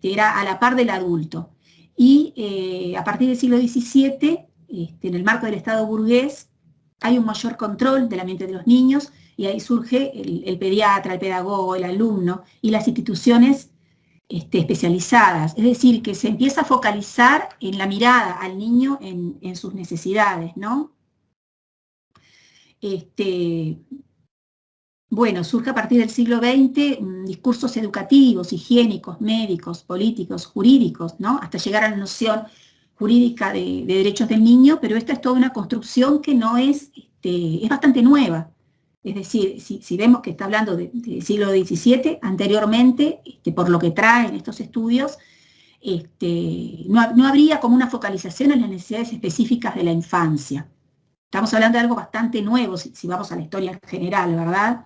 era a la par del adulto. Y a partir del siglo XVII, en el marco del Estado burgués, hay un mayor control del ambiente de los niños y ahí surge el pediatra, el pedagogo, el alumno y las instituciones especializadas. Es decir, que se empieza a focalizar en la mirada al niño en sus necesidades, ¿no? Bueno, surge a partir del siglo XX discursos educativos, higiénicos, médicos, políticos, jurídicos, ¿no? Hasta llegar a la noción jurídica de derechos del niño, pero esta es toda una construcción que no es bastante nueva. Es decir, si vemos que está hablando del siglo XVII, anteriormente, por lo que traen estos estudios, no habría como una focalización en las necesidades específicas de la infancia. Estamos hablando de algo bastante nuevo, si vamos a la historia en general, ¿verdad?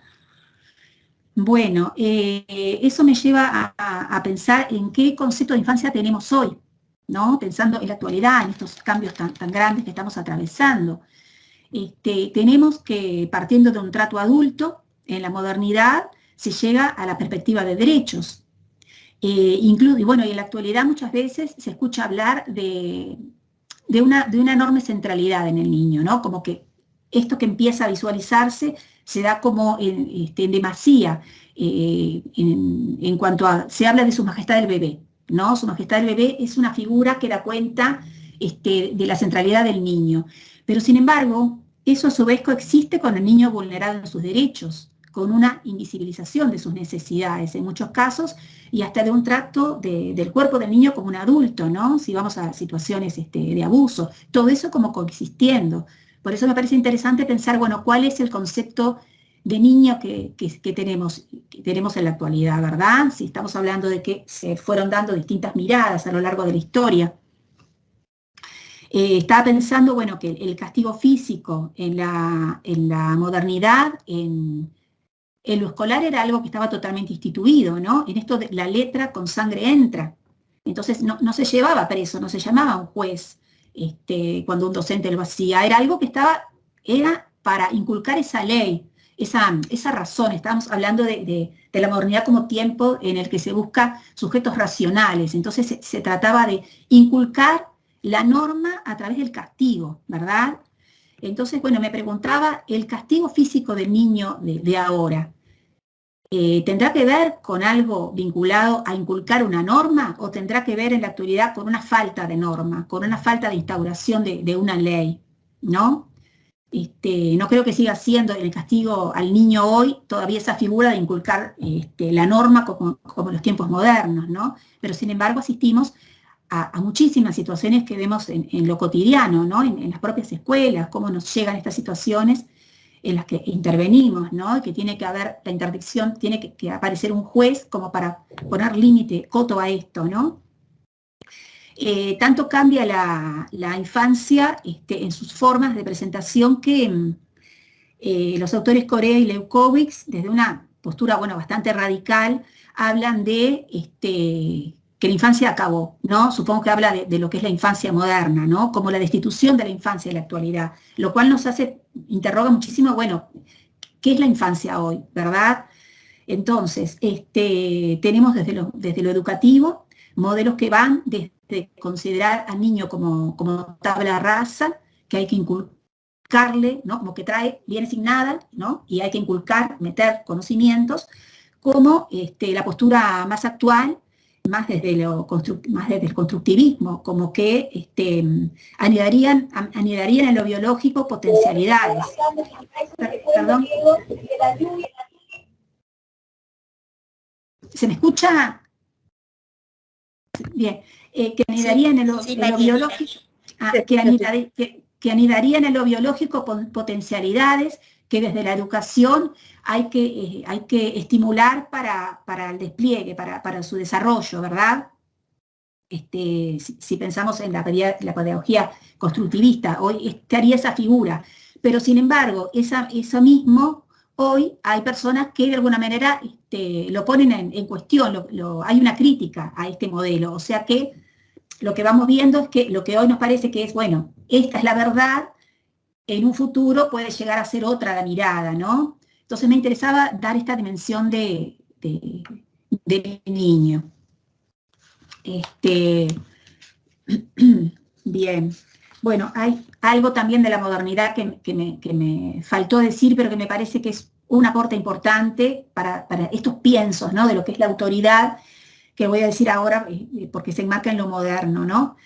Bueno, eso me lleva a pensar en qué concepto de infancia tenemos hoy, ¿no? Pensando en la actualidad, en estos cambios tan grandes que estamos atravesando. Tenemos que, partiendo de un trato adulto, en la modernidad se llega a la perspectiva de derechos. Y bueno, y en la actualidad muchas veces se escucha hablar de una enorme centralidad en el niño, ¿no? Como que esto que empieza a visualizarse se da como en demasía en cuanto a, se habla de Su Majestad el Bebé, ¿no? Su Majestad el Bebé es una figura que da cuenta de la centralidad del niño. Pero sin embargo, eso a su vez coexiste con el niño vulnerado en sus derechos, con una invisibilización de sus necesidades en muchos casos y hasta de un trato del cuerpo del niño como un adulto, ¿no? Si vamos a situaciones de abuso, todo eso como coexistiendo. Por eso me parece interesante pensar, bueno, ¿cuál es el concepto de niño que tenemos en la actualidad, ¿verdad? Si estamos hablando de que se fueron dando distintas miradas a lo largo de la historia. Estaba pensando, bueno, que el castigo físico en la modernidad, en lo escolar era algo que estaba totalmente instituido, ¿no? En esto de la letra con sangre entra. Entonces no se llevaba preso, no se llamaba un juez cuando un docente lo hacía. Era algo que era para inculcar esa ley, esa razón. Estábamos hablando de la modernidad como tiempo en el que se busca sujetos racionales. Entonces se trataba de inculcar la norma a través del castigo, ¿verdad? Entonces, bueno, me preguntaba, ¿el castigo físico del niño de ahora tendrá que ver con algo vinculado a inculcar una norma o tendrá que ver en la actualidad con una falta de norma, con una falta de instauración de una ley, ¿no? No creo que siga siendo el castigo al niño hoy todavía esa figura de inculcar la norma como en los tiempos modernos, ¿no? Pero sin embargo asistimos a muchísimas situaciones que vemos en lo cotidiano, ¿no? En las propias escuelas, cómo nos llegan estas situaciones en las que intervenimos, ¿no? Que tiene que haber la interdicción, tiene que aparecer un juez como para poner límite, coto a esto, ¿no? Tanto cambia la infancia en sus formas de presentación que los autores Corea y Leucovitz, desde una postura, bueno, bastante radical, hablan de que la infancia acabó, ¿no? Supongo que habla de lo que es la infancia moderna, ¿no? Como la destitución de la infancia en la actualidad, lo cual nos interroga muchísimo, bueno, ¿qué es la infancia hoy, verdad? Entonces, tenemos desde lo educativo modelos que van desde considerar al niño como tabla rasa, que hay que inculcarle, ¿no? Como que viene sin nada, ¿no? Y hay que inculcar, meter conocimientos, como la postura más actual, más desde el constructivismo, como que anidarían en lo biológico potencialidades. Perdón. ¿Se me escucha? Bien. Que anidarían en lo biológico, que anidarían en lo biológico potencialidades que desde la educación hay que estimular para el despliegue, para su desarrollo, ¿verdad? Si pensamos en la pedagogía constructivista, hoy estaría esa figura, pero sin embargo, eso mismo, hoy hay personas que de alguna manera lo ponen en cuestión, hay una crítica a este modelo, o sea que lo que vamos viendo es que lo que hoy nos parece que es, bueno, esta es la verdad, en un futuro puede llegar a ser otra la mirada, ¿no? Entonces me interesaba dar esta dimensión del niño. Bien. Bueno, hay algo también de la modernidad que me faltó decir, pero que me parece que es un aporte importante para estos piensos, ¿no? De lo que es la autoridad, que voy a decir ahora porque se enmarca en lo moderno, ¿no?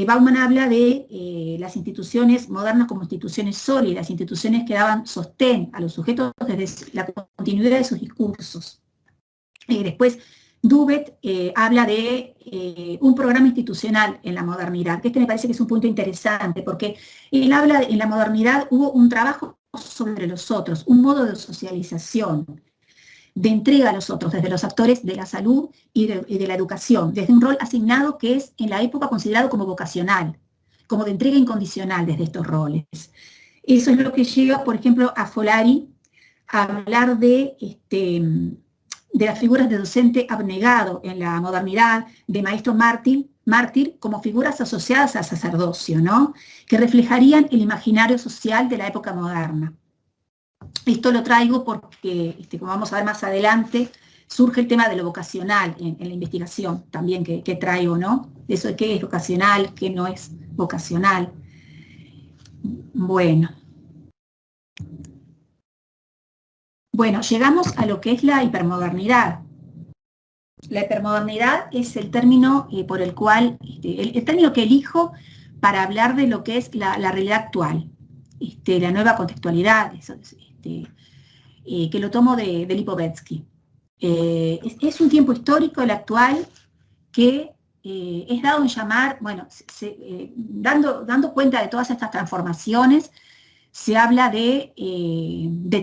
Bauman habla de las instituciones modernas como instituciones sólidas, instituciones que daban sostén a los sujetos desde la continuidad de sus discursos. Después, Dubet habla de un programa institucional en la modernidad, que me parece que es un punto interesante, porque él habla en la modernidad hubo un trabajo sobre los otros, un modo de socialización, de entrega a los otros, desde los actores de la salud y de la educación, desde un rol asignado que es en la época considerado como vocacional, como de entrega incondicional desde estos roles. Eso es lo que lleva, por ejemplo, a Folari a hablar de las figuras de docente abnegado en la modernidad, de maestro mártir como figuras asociadas al sacerdocio, ¿no? Que reflejarían el imaginario social de la época moderna. Esto lo traigo porque, como vamos a ver más adelante, surge el tema de lo vocacional en la investigación también que traigo, ¿no? Eso de qué es vocacional, qué no es vocacional. Bueno, llegamos a lo que es la hipermodernidad. La hipermodernidad es el término por el cual, el término que elijo para hablar de lo que es la realidad actual. la nueva contextualidad, que lo tomo de Lipovetsky. Es un tiempo histórico, el actual, que es dado en llamar, bueno, dando cuenta de todas estas transformaciones, se habla de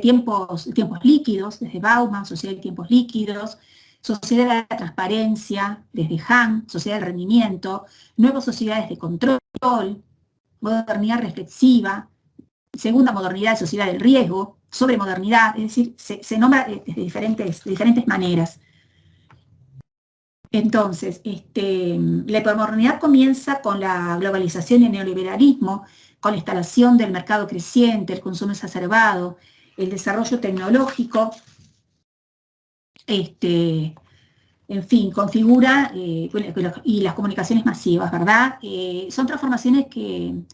tiempos líquidos, desde Bauman, Sociedad de Tiempos Líquidos, Sociedad de la Transparencia, desde Hahn, Sociedad del Rendimiento, nuevas sociedades de control, modernidad reflexiva, segunda modernidad, sociedad del riesgo, sobremodernidad, es decir, se nombra de diferentes maneras. Entonces, la hipermodernidad comienza con la globalización y el neoliberalismo, con la instalación del mercado creciente, el consumo exacerbado, el desarrollo tecnológico, en fin, configura, y las comunicaciones masivas, ¿verdad? Son transformaciones que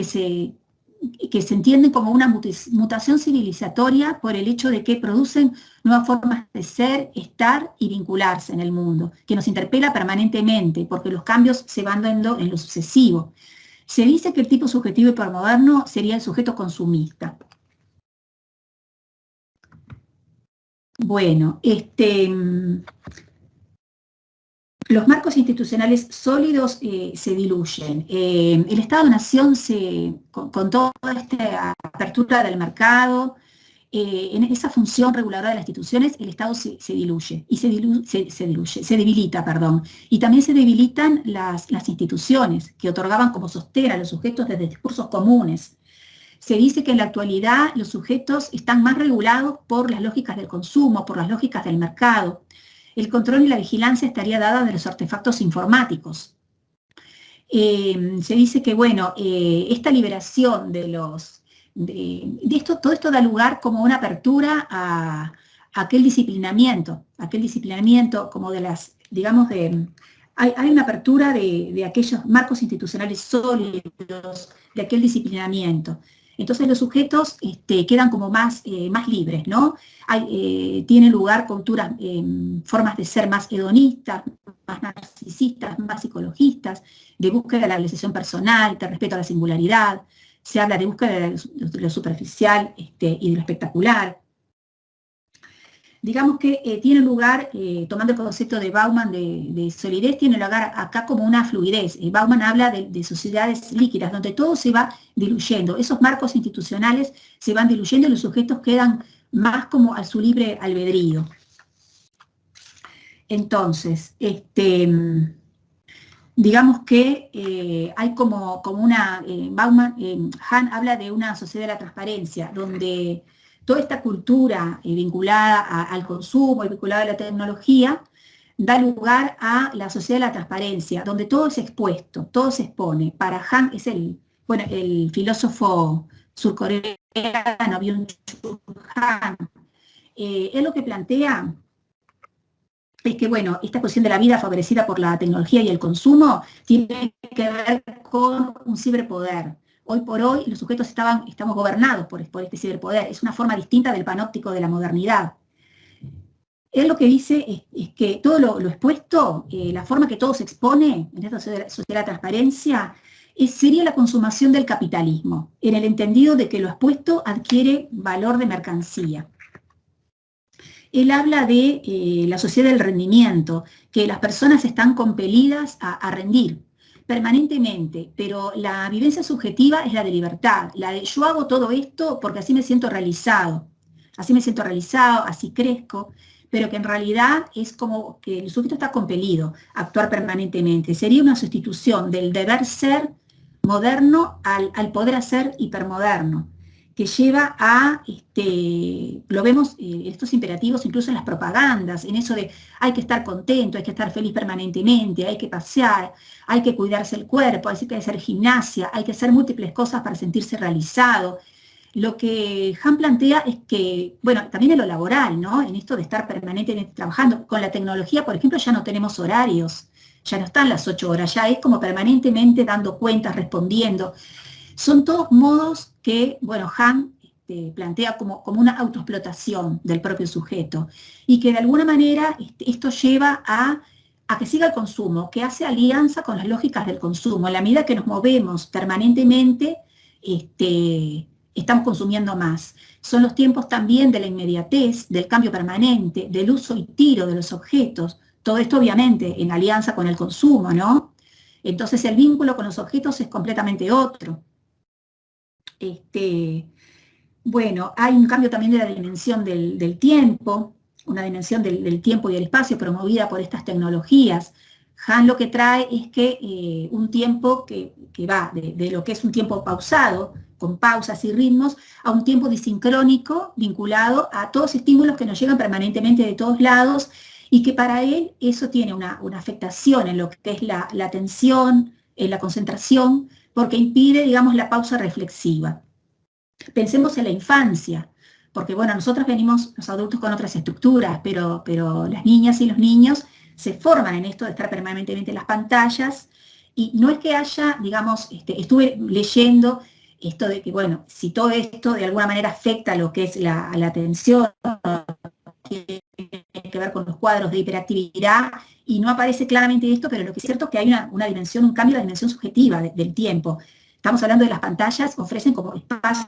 se entienden como una mutación civilizatoria por el hecho de que producen nuevas formas de ser, estar y vincularse en el mundo, que nos interpela permanentemente, porque los cambios se van dando en lo sucesivo. Se dice que el tipo subjetivo hipermoderno sería el sujeto consumista. Bueno, los marcos institucionales sólidos se diluyen. El Estado-Nación, con toda esta apertura del mercado, en esa función reguladora de las instituciones, el Estado se diluye, y se debilita, perdón. Y también se debilitan las instituciones que otorgaban como sostén a los sujetos desde discursos comunes. Se dice que en la actualidad los sujetos están más regulados por las lógicas del consumo, por las lógicas del mercado. El control y la vigilancia estaría dada de los artefactos informáticos. Se dice que, bueno, esta liberación todo esto da lugar como una apertura a aquel disciplinamiento como de las, digamos, hay una apertura de aquellos marcos institucionales sólidos, de aquel disciplinamiento. Entonces los sujetos quedan como más libres, ¿no? Tienen lugar culturas, formas de ser más hedonistas, más narcisistas, más psicologistas, de búsqueda de la realización personal, de respeto a la singularidad. Se habla de búsqueda de lo superficial y de lo espectacular. Digamos que tiene lugar, tomando el concepto de Bauman de solidez, tiene lugar acá como una fluidez. Bauman habla de sociedades líquidas, donde todo se va diluyendo. Esos marcos institucionales se van diluyendo y los sujetos quedan más como a su libre albedrío. Entonces, digamos que hay como una, Hahn habla de una sociedad de la transparencia, donde toda esta cultura vinculada al consumo y vinculada a la tecnología da lugar a la sociedad de la transparencia, donde todo es expuesto, todo se expone. Para Hahn es el filósofo surcoreano, Byung-Chul Han. Él lo que plantea es que, bueno, esta cuestión de la vida favorecida por la tecnología y el consumo tiene que ver con un ciberpoder. Hoy por hoy los sujetos estamos gobernados por este ciberpoder. Es una forma distinta del panóptico de la modernidad. Él lo que dice es que todo lo expuesto, la forma que todo se expone en esta sociedad de transparencia, sería la consumación del capitalismo, en el entendido de que lo expuesto adquiere valor de mercancía. Él habla de la sociedad del rendimiento, que las personas están compelidas a rendir permanentemente, pero la vivencia subjetiva es la de libertad, la de yo hago todo esto porque así me siento realizado, así crezco, pero que en realidad es como que el sujeto está compelido a actuar permanentemente. Sería una sustitución del deber ser moderno al poder hacer hipermoderno, que lleva a, lo vemos estos imperativos incluso en las propagandas, en eso de hay que estar contento, hay que estar feliz permanentemente, hay que pasear, hay que cuidarse el cuerpo, hay que hacer gimnasia, hay que hacer múltiples cosas para sentirse realizado. Lo que Hahn plantea es que, bueno, también en lo laboral, ¿no? En esto de estar permanentemente trabajando. Con la tecnología, por ejemplo, ya no tenemos horarios, ya no están las 8 horas, ya es como permanentemente dando cuentas, respondiendo. Son todos modos que, bueno, Hahn plantea como una autoexplotación del propio sujeto y que de alguna manera esto lleva a que siga el consumo, que hace alianza con las lógicas del consumo. En la medida que nos movemos permanentemente estamos consumiendo más. Son los tiempos también de la inmediatez, del cambio permanente, del uso y tiro de los objetos. Todo esto obviamente en alianza con el consumo, ¿no? Entonces el vínculo con los objetos es completamente otro. Bueno, hay un cambio también de la dimensión del tiempo, una dimensión del tiempo y del espacio promovida por estas tecnologías. Han lo que trae es que un tiempo que va de lo que es un tiempo pausado, con pausas y ritmos, a un tiempo disincrónico vinculado a todos estímulos que nos llegan permanentemente de todos lados y que para él eso tiene una afectación en lo que es la atención, en la concentración, porque impide, digamos, la pausa reflexiva. Pensemos en la infancia, porque bueno, nosotros venimos, los adultos, con otras estructuras, pero las niñas y los niños se forman en esto de estar permanentemente en las pantallas, y no es que haya, digamos, estuve leyendo esto de que, bueno, si todo esto de alguna manera afecta lo que es la atención, tiene que ver con los cuadros de hiperactividad, y no aparece claramente esto, pero lo que es cierto es que hay una dimensión, un cambio de la dimensión subjetiva del tiempo. Estamos hablando de las pantallas, ofrecen como espacios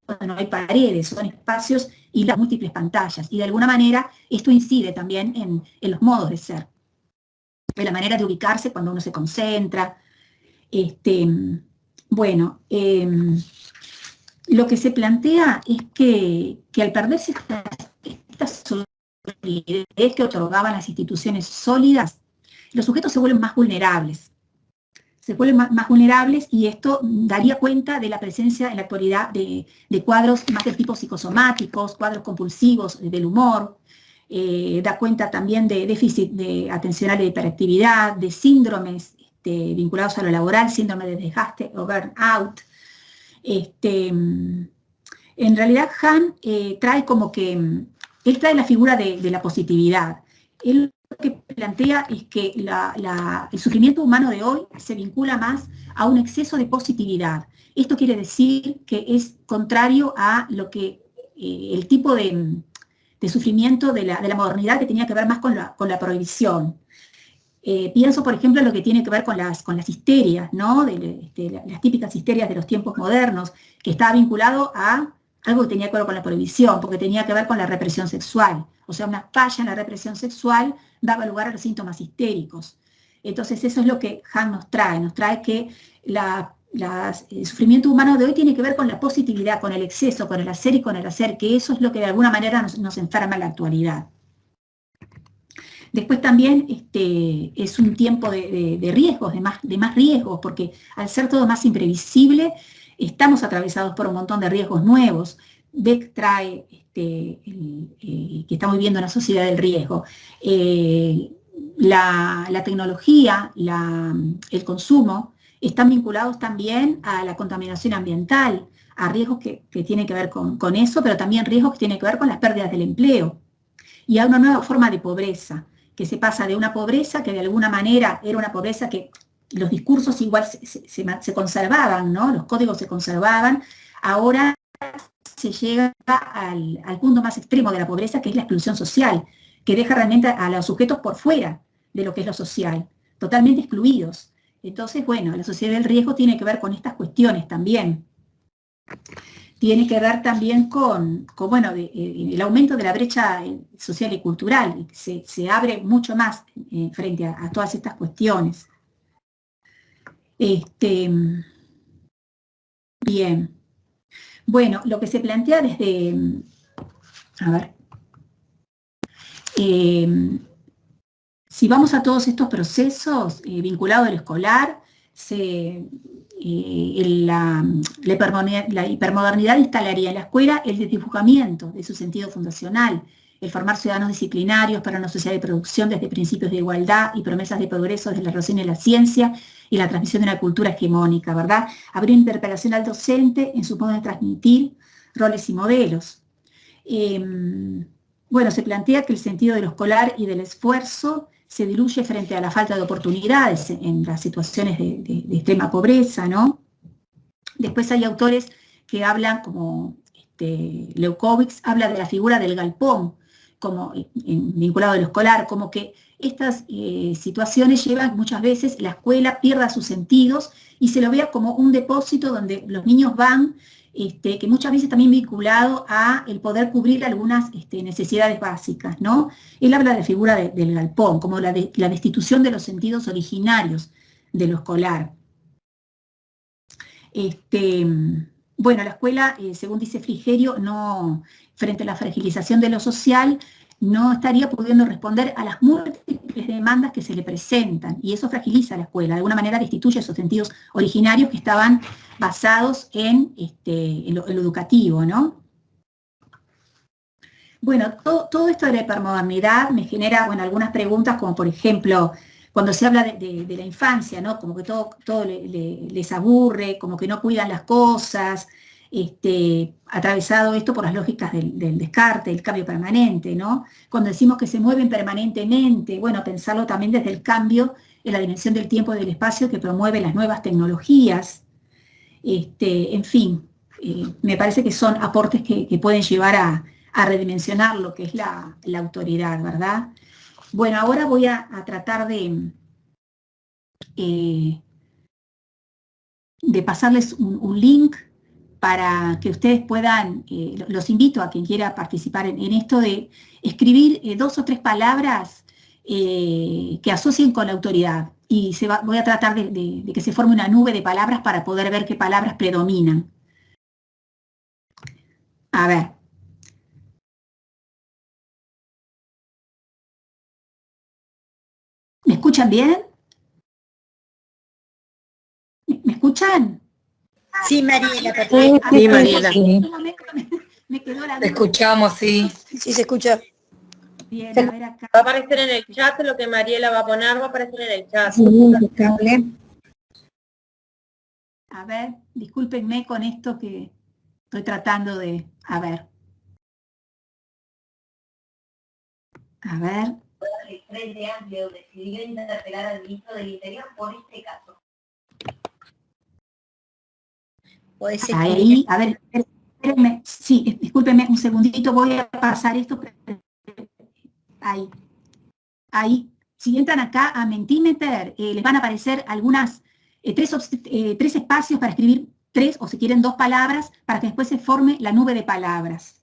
donde no hay paredes, son espacios y las múltiples pantallas, y de alguna manera esto incide también en los modos de ser, en la manera de ubicarse cuando uno se concentra. Bueno, lo que se plantea es que al perderse esta solidez que otorgaban las instituciones sólidas, los sujetos se vuelven más vulnerables. Se vuelven más vulnerables, y esto daría cuenta de la presencia en la actualidad de cuadros más de tipo psicosomáticos, cuadros compulsivos del humor, da cuenta también de déficit atencional de hiperactividad, de síndromes vinculados a lo laboral, síndrome de desgaste o burnout. En realidad Han trae como que, él trae la figura de la positividad. Él lo que plantea es que el sufrimiento humano de hoy se vincula más a un exceso de positividad. Esto quiere decir que es contrario a lo que el tipo de sufrimiento de la modernidad, que tenía que ver más con la prohibición. Pienso, por ejemplo, en lo que tiene que ver con las histerias, ¿no? Las típicas histerias de los tiempos modernos, que estaba vinculado a algo que tenía que ver con la prohibición, porque tenía que ver con la represión sexual. O sea, una falla en la represión sexual daba lugar a los síntomas histéricos. Entonces eso es lo que Han nos trae que el sufrimiento humano de hoy tiene que ver con la positividad, con el exceso, con el hacer y con el hacer, que eso es lo que de alguna manera nos enferma en la actualidad. Después también es un tiempo de riesgos, de más riesgos, porque al ser todo más imprevisible, estamos atravesados por un montón de riesgos nuevos. Beck trae que estamos viviendo una sociedad del riesgo. La tecnología, el consumo, están vinculados también a la contaminación ambiental, a riesgos que tienen que ver con eso, pero también riesgos que tienen que ver con las pérdidas del empleo. Y a una nueva forma de pobreza, que se pasa de una pobreza que de alguna manera era una pobreza que los discursos igual se conservaban, ¿no? Los códigos se conservaban. Ahora se llega al punto más extremo de la pobreza, que es la exclusión social, que deja realmente a los sujetos por fuera de lo que es lo social, totalmente excluidos. Entonces, bueno, la sociedad del riesgo tiene que ver con estas cuestiones también. Tiene que ver también con bueno, el aumento de la brecha social y cultural. Se abre mucho más frente a todas estas cuestiones. Bien. Bueno, lo que se plantea desde, a ver, si vamos a todos estos procesos vinculados al escolar, la hipermodernidad instalaría en la escuela el desdibujamiento de su sentido fundacional, el formar ciudadanos disciplinarios para una sociedad de producción desde principios de igualdad y promesas de progreso desde la relación de la ciencia y la transmisión de una cultura hegemónica, ¿verdad? Habría una interpelación al docente en su modo de transmitir roles y modelos. Bueno, se plantea que el sentido de lo escolar y del esfuerzo se diluye frente a la falta de oportunidades en las situaciones de extrema pobreza, ¿no? Después hay autores que hablan, como Leucovitz, habla de la figura del galpón, como vinculado a lo escolar, como que estas situaciones llevan muchas veces la escuela pierda sus sentidos y se lo vea como un depósito donde los niños van, que muchas veces también vinculado a el poder cubrir algunas necesidades básicas, ¿no? Él habla de la figura del galpón, como la destitución de los sentidos originarios de lo escolar. Bueno, la escuela, según dice Frigerio, no, frente a la fragilización de lo social, no estaría pudiendo responder a las múltiples demandas que se le presentan, y eso fragiliza a la escuela, de alguna manera destituye esos sentidos originarios que estaban basados en lo educativo, ¿no? Bueno, todo esto de la hipermodernidad me genera, bueno, algunas preguntas, como por ejemplo, cuando se habla de la infancia, ¿no? Como que todo les aburre, como que no cuidan las cosas, atravesado esto por las lógicas del descarte, del cambio permanente, ¿no? Cuando decimos que se mueven permanentemente, bueno, pensarlo también desde el cambio en la dimensión del tiempo y del espacio que promueve las nuevas tecnologías, en fin, me parece que son aportes que pueden llevar a redimensionar lo que es la autoridad, ¿verdad? Bueno, ahora voy a tratar de pasarles un link para que ustedes puedan, los invito a quien quiera participar en esto de escribir 2 o 3 palabras que asocien con la autoridad. Y voy a tratar de que se forme una nube de palabras para poder ver qué palabras predominan. A ver. ¿Me escuchan bien? ¿Me escuchan? Sí, Mariela, perfecto. Sí, Mariela. Me quedó la duda. Te escuchamos, sí. Sí, se escucha. Bien, a ver acá. Va a aparecer en el chat lo que Mariela va a poner, va a aparecer en el chat. A ver, discúlpenme con esto que estoy tratando de... A ver. A ver. El Frente Amplio decidió interpelar al ministro del Interior por este caso. Ahí, a ver, espérenme, sí, discúlpenme un segundito, voy a pasar esto. Ahí. Ahí. Si entran acá a Mentimeter, les van a aparecer algunas, 3 espacios para escribir 3 o si quieren 2 palabras para que después se forme la nube de palabras.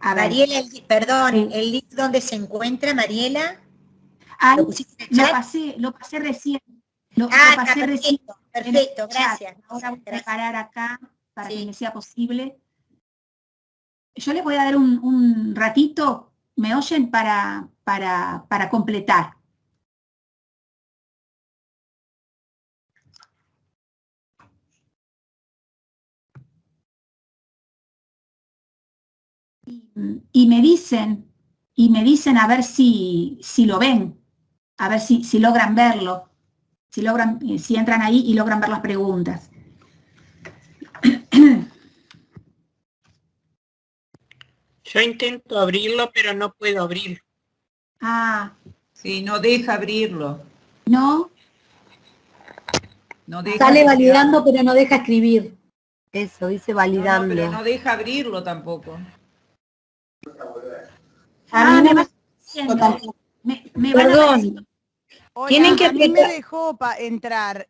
A ver. Mariela, perdón, el link donde se encuentra, Mariela. Ahí, lo pasé recién. Lo pasé perfecto, recién. Perfecto, gracias. Ahora voy a preparar acá para que me sea posible. Yo les voy a dar un ratito, ¿me oyen? Para completar. Y me dicen a ver si lo ven, a ver si logran verlo, si entran ahí y logran ver las preguntas. Yo intento abrirlo, pero no puedo abrir. Ah. Sí, no deja abrirlo. ¿No? No deja. Sale validando, pero no deja escribir. Eso, dice validando. No, pero no deja abrirlo tampoco. Me va Perdón. Tienen que a mí me dejó entrar.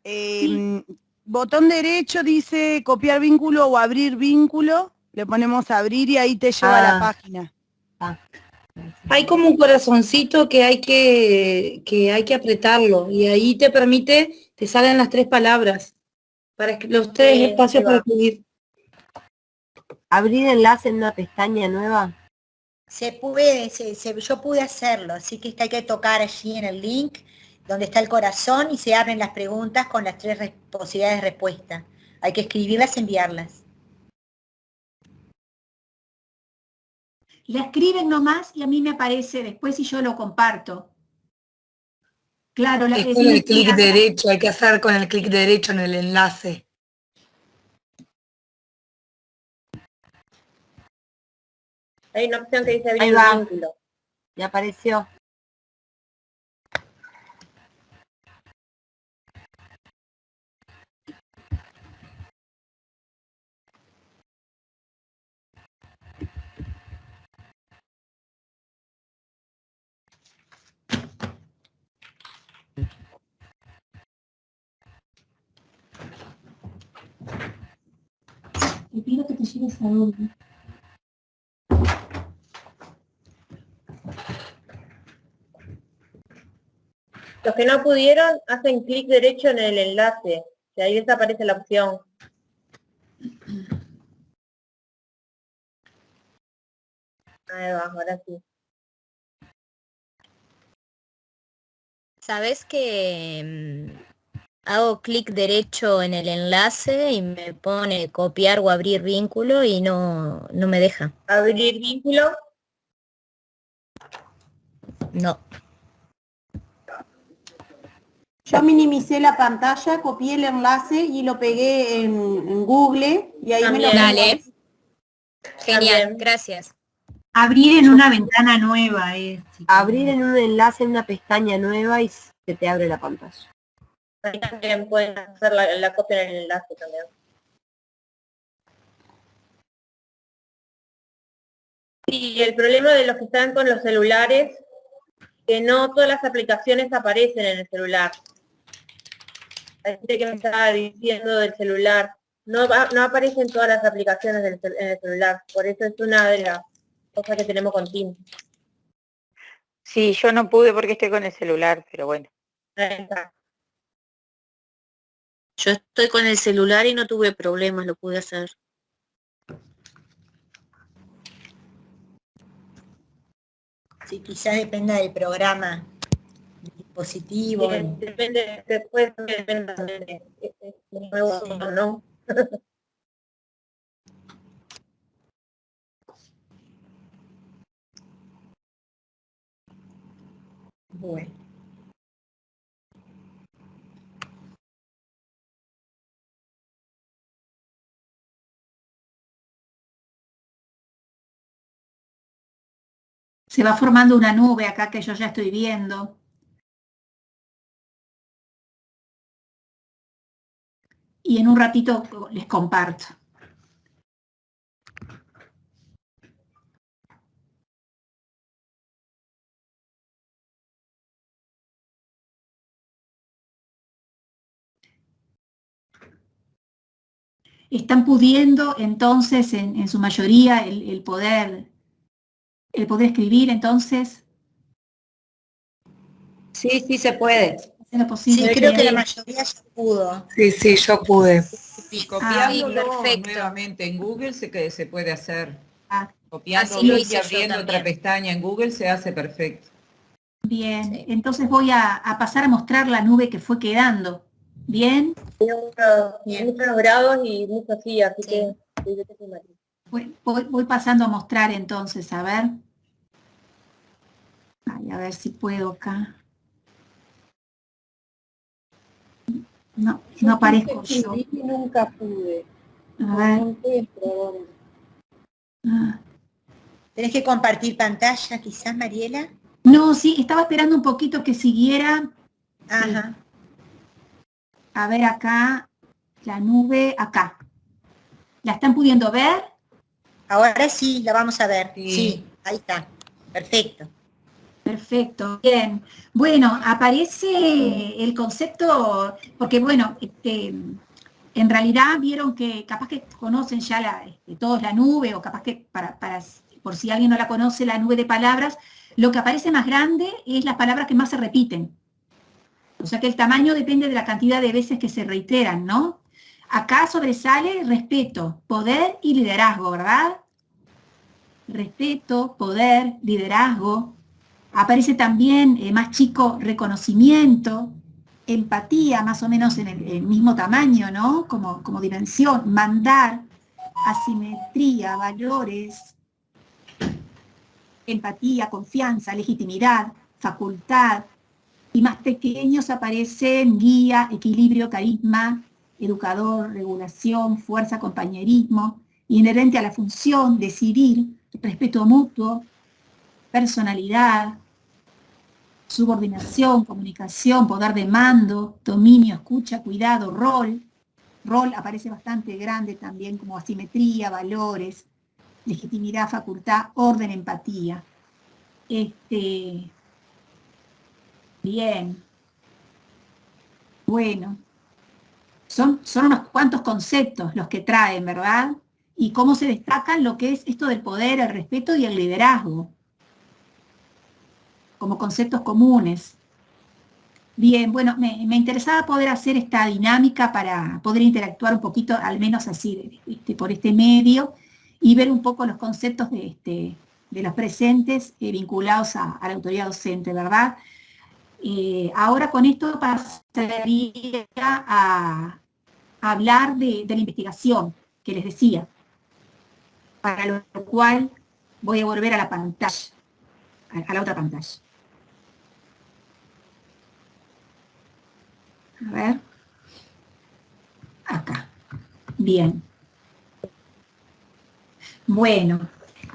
Botón derecho dice copiar vínculo o abrir vínculo. Le ponemos abrir y ahí te lleva a la página. Hay como un corazoncito que hay que apretarlo y ahí te permite, te salen las 3 palabras para que los 3 espacios para escribir. Abrir enlace en una pestaña nueva. Se puede, yo pude hacerlo, así que hay que tocar allí en el link donde está el corazón y se abren las preguntas con las 3 posibilidades de respuesta. Hay que escribirlas y enviarlas. La escriben nomás y a mí me aparece después y yo lo comparto. Claro, es con el clic derecho, hay que hacer con el clic derecho en el enlace. Hay una opción que dice abrir vínculo. Ya apareció. Te pido que te lleves a Dolby. Los que no pudieron hacen clic derecho en el enlace, y ahí desaparece la opción. Ahí va, ahora sí. ¿Sabes que hago clic derecho en el enlace y me pone copiar o abrir vínculo y no me deja? Abrir vínculo. No. Yo minimicé la pantalla, copié el enlace y lo pegué en Google y ahí me lo Dale. Genial, También. gracias. Abrir en una ventana nueva. Abrir en un enlace en una pestaña nueva y se te abre la pantalla. Ahí también pueden hacer la copia en el enlace también. Y el problema de los que están con los celulares, que no todas las aplicaciones aparecen en el celular. Hay gente que me estaba diciendo del celular, no aparecen todas las aplicaciones en el celular, por eso es una de las cosas que tenemos con Teams. Sí, yo no pude porque estoy con el celular, pero bueno. Yo estoy con el celular y no tuve problemas, lo pude hacer. Sí, quizás dependa del programa, del dispositivo. Depende, después depende de nuevo o no. Bueno. Se va formando una nube acá que yo ya estoy viendo. Y en un ratito les comparto. Están pudiendo entonces en su mayoría el poder escribir, entonces. Sí, sí se puede. ¿Es lo posible? Sí, creo que la mayoría ya pudo. Sí, sí, yo pude. Sí, copiándolo perfecto. nuevamente en Google se puede hacer. Ah, Copiándolo así lo y hice yo abriendo otra también. pestaña en Google se hace perfecto. bien, Sí. entonces voy a pasar a mostrar la nube que fue quedando. ¿Bien? Muchos grados y muchos sí, así Sí. que... Voy pasando a mostrar entonces, a ver. Ay, a ver si puedo acá. No, no aparezco yo. Nunca pude. A ver. No encuentro. Ah. ¿Tenés que compartir pantalla quizás, Mariela? No, sí, estaba esperando un poquito que siguiera. Ajá. A ver acá, la nube acá. ¿La están pudiendo ver? Ahora sí, la vamos a ver. Sí. Sí, ahí está. Perfecto. Perfecto, bien. Bueno, aparece el concepto, porque bueno, en realidad vieron que capaz que conocen ya todos la nube, o capaz que por si alguien no la conoce, la nube de palabras, lo que aparece más grande es las palabras que más se repiten. O sea que el tamaño depende de la cantidad de veces que se reiteran, ¿no? Acá sobresale respeto, poder y liderazgo, ¿verdad? Respeto, poder, liderazgo. Aparece también, más chico, reconocimiento, empatía, más o menos en el mismo tamaño, ¿no? Como dimensión, mandar, asimetría, valores, empatía, confianza, legitimidad, facultad. Y más pequeños aparecen guía, equilibrio, carisma, educador, regulación, fuerza, compañerismo, inherente a la función, decidir, respeto mutuo, personalidad, subordinación, comunicación, poder de mando, dominio, escucha, cuidado, rol. Rol aparece bastante grande también, como asimetría, valores, legitimidad, facultad, orden, empatía. Bien. Bueno. Son unos cuantos conceptos los que traen, ¿verdad? y cómo se destacan lo que es esto del poder, el respeto y el liderazgo, como conceptos comunes. Bien, bueno, me interesaba poder hacer esta dinámica para poder interactuar un poquito, al menos así, por este medio, y ver un poco los conceptos de los presentes vinculados a la autoridad docente, ¿verdad? Ahora con esto pasaría a hablar de la investigación que les decía, para lo cual voy a volver a la pantalla, a la otra pantalla. A ver. Acá. Bien. Bueno,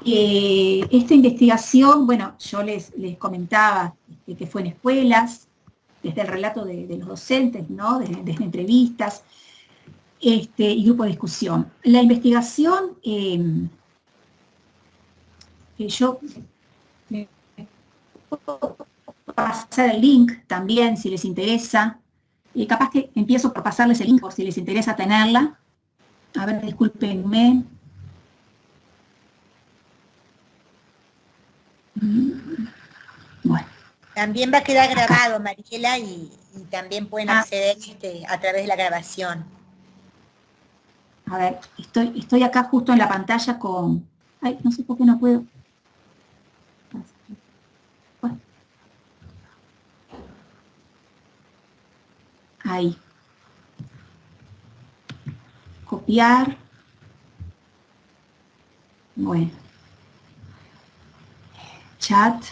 esta investigación, bueno, yo les comentaba que fue en escuelas, desde el relato de los docentes, ¿no? Desde entrevistas, y grupo de discusión. La investigación, que yo puedo pasar el link también, si les interesa. Capaz que empiezo por pasarles el link, por si les interesa tenerla. A ver, discúlpenme. Bueno. También va a quedar grabado, Mariela, y también pueden acceder a través de la grabación. A ver, estoy acá justo en la pantalla con... Ay, no sé por qué no puedo... Bueno. Ahí. Copiar. Bueno. Chat.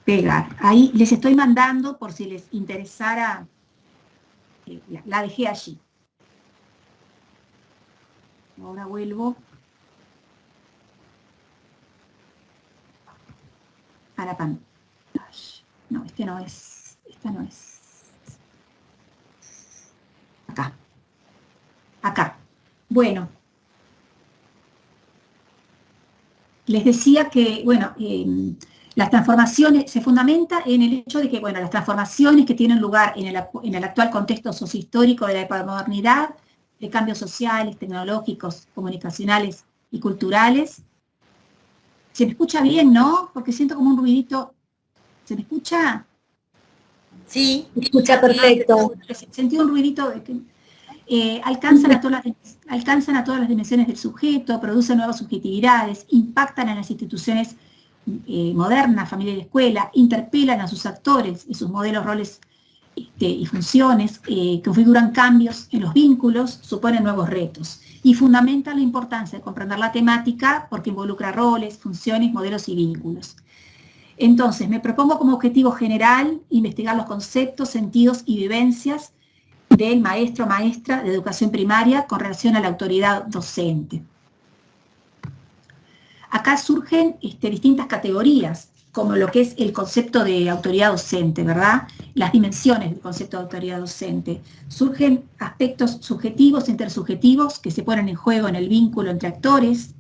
Pegar. Ahí les estoy mandando por si les interesara. La dejé allí. Ahora vuelvo a la pantalla. No, esta no es. Acá. Acá. Bueno. Les decía que, bueno, las transformaciones se fundamenta en el hecho de que, bueno, las transformaciones que tienen lugar en el actual contexto sociohistórico de la posmodernidad, de cambios sociales, tecnológicos, comunicacionales y culturales. Se me escucha bien, ¿no? Porque siento como un ruidito. ¿Se me escucha? Sí, se escucha perfecto. Sentí un ruidito de que alcanzan a todas las dimensiones del sujeto, producen nuevas subjetividades, impactan en las instituciones modernas, familia y escuela, interpelan a sus actores y sus modelos, roles y funciones, configuran cambios en los vínculos, suponen nuevos retos y fundamentan la importancia de comprender la temática porque involucra roles, funciones, modelos y vínculos. Entonces, me propongo como objetivo general investigar los conceptos, sentidos y vivencias del maestro o maestra de educación primaria con relación a la autoridad docente. Acá surgen distintas categorías, como lo que es el concepto de autoridad docente, ¿verdad? Las dimensiones del concepto de autoridad docente. Surgen aspectos subjetivos, intersubjetivos, que se ponen en juego en el vínculo entre actores.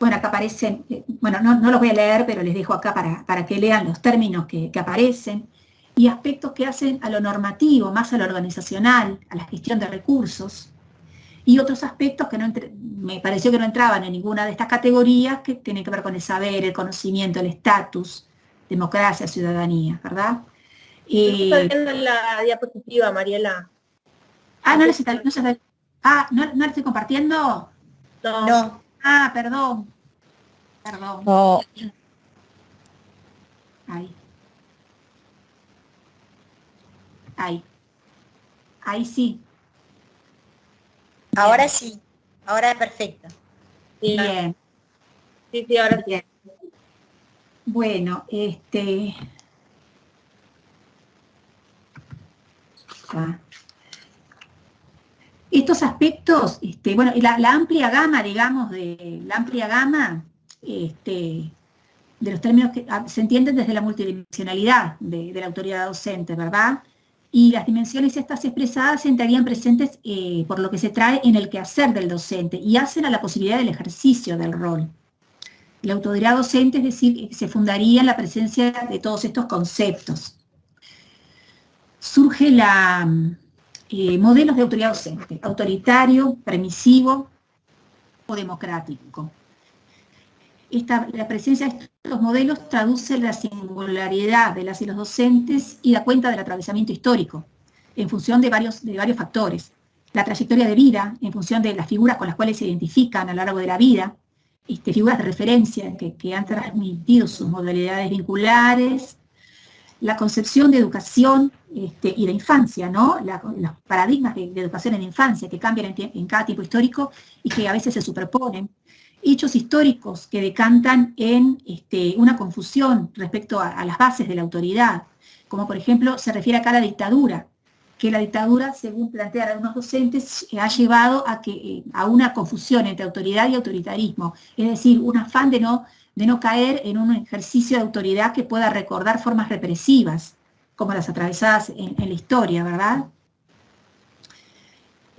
Bueno, acá aparecen, bueno, no los voy a leer, pero les dejo acá para que lean los términos que aparecen. Y aspectos que hacen a lo normativo, más a lo organizacional, a la gestión de recursos. Y otros aspectos que me pareció que no entraban en ninguna de estas categorías, que tienen que ver con el saber, el conocimiento, el estatus, democracia, ciudadanía, ¿verdad? Estoy viendo la diapositiva, Mariela. ¿No la estoy compartiendo? No. Ah, perdón. No. Ahí sí. Ahora sí. Ahora perfecto. Bien. Sí, ahora sí. Bueno, estos aspectos, bueno, y la amplia gama, digamos, de los términos que se entienden desde la multidimensionalidad de la autoridad docente, ¿verdad? Y las dimensiones estas expresadas estarían presentes por lo que se trae en el quehacer del docente y hacen a la posibilidad del ejercicio del rol. La autoridad docente, es decir, se fundaría en la presencia de todos estos conceptos. Surge modelos de autoridad docente, autoritario, permisivo o democrático. La presencia de estos modelos traduce la singularidad de las y los docentes y da cuenta del atravesamiento histórico, en función de varios factores. La trayectoria de vida, en función de las figuras con las cuales se identifican a lo largo de la vida, figuras de referencia que han transmitido sus modalidades vinculares, la concepción de educación y de infancia, ¿no? Los paradigmas de educación en infancia que cambian en cada tiempo histórico y que a veces se superponen. Hechos históricos que decantan en una confusión respecto a las bases de la autoridad, como por ejemplo se refiere acá a la dictadura, que la dictadura, según plantean algunos docentes, ha llevado a una confusión entre autoridad y autoritarismo, es decir, un afán de no caer en un ejercicio de autoridad que pueda recordar formas represivas, como las atravesadas en la historia, ¿verdad?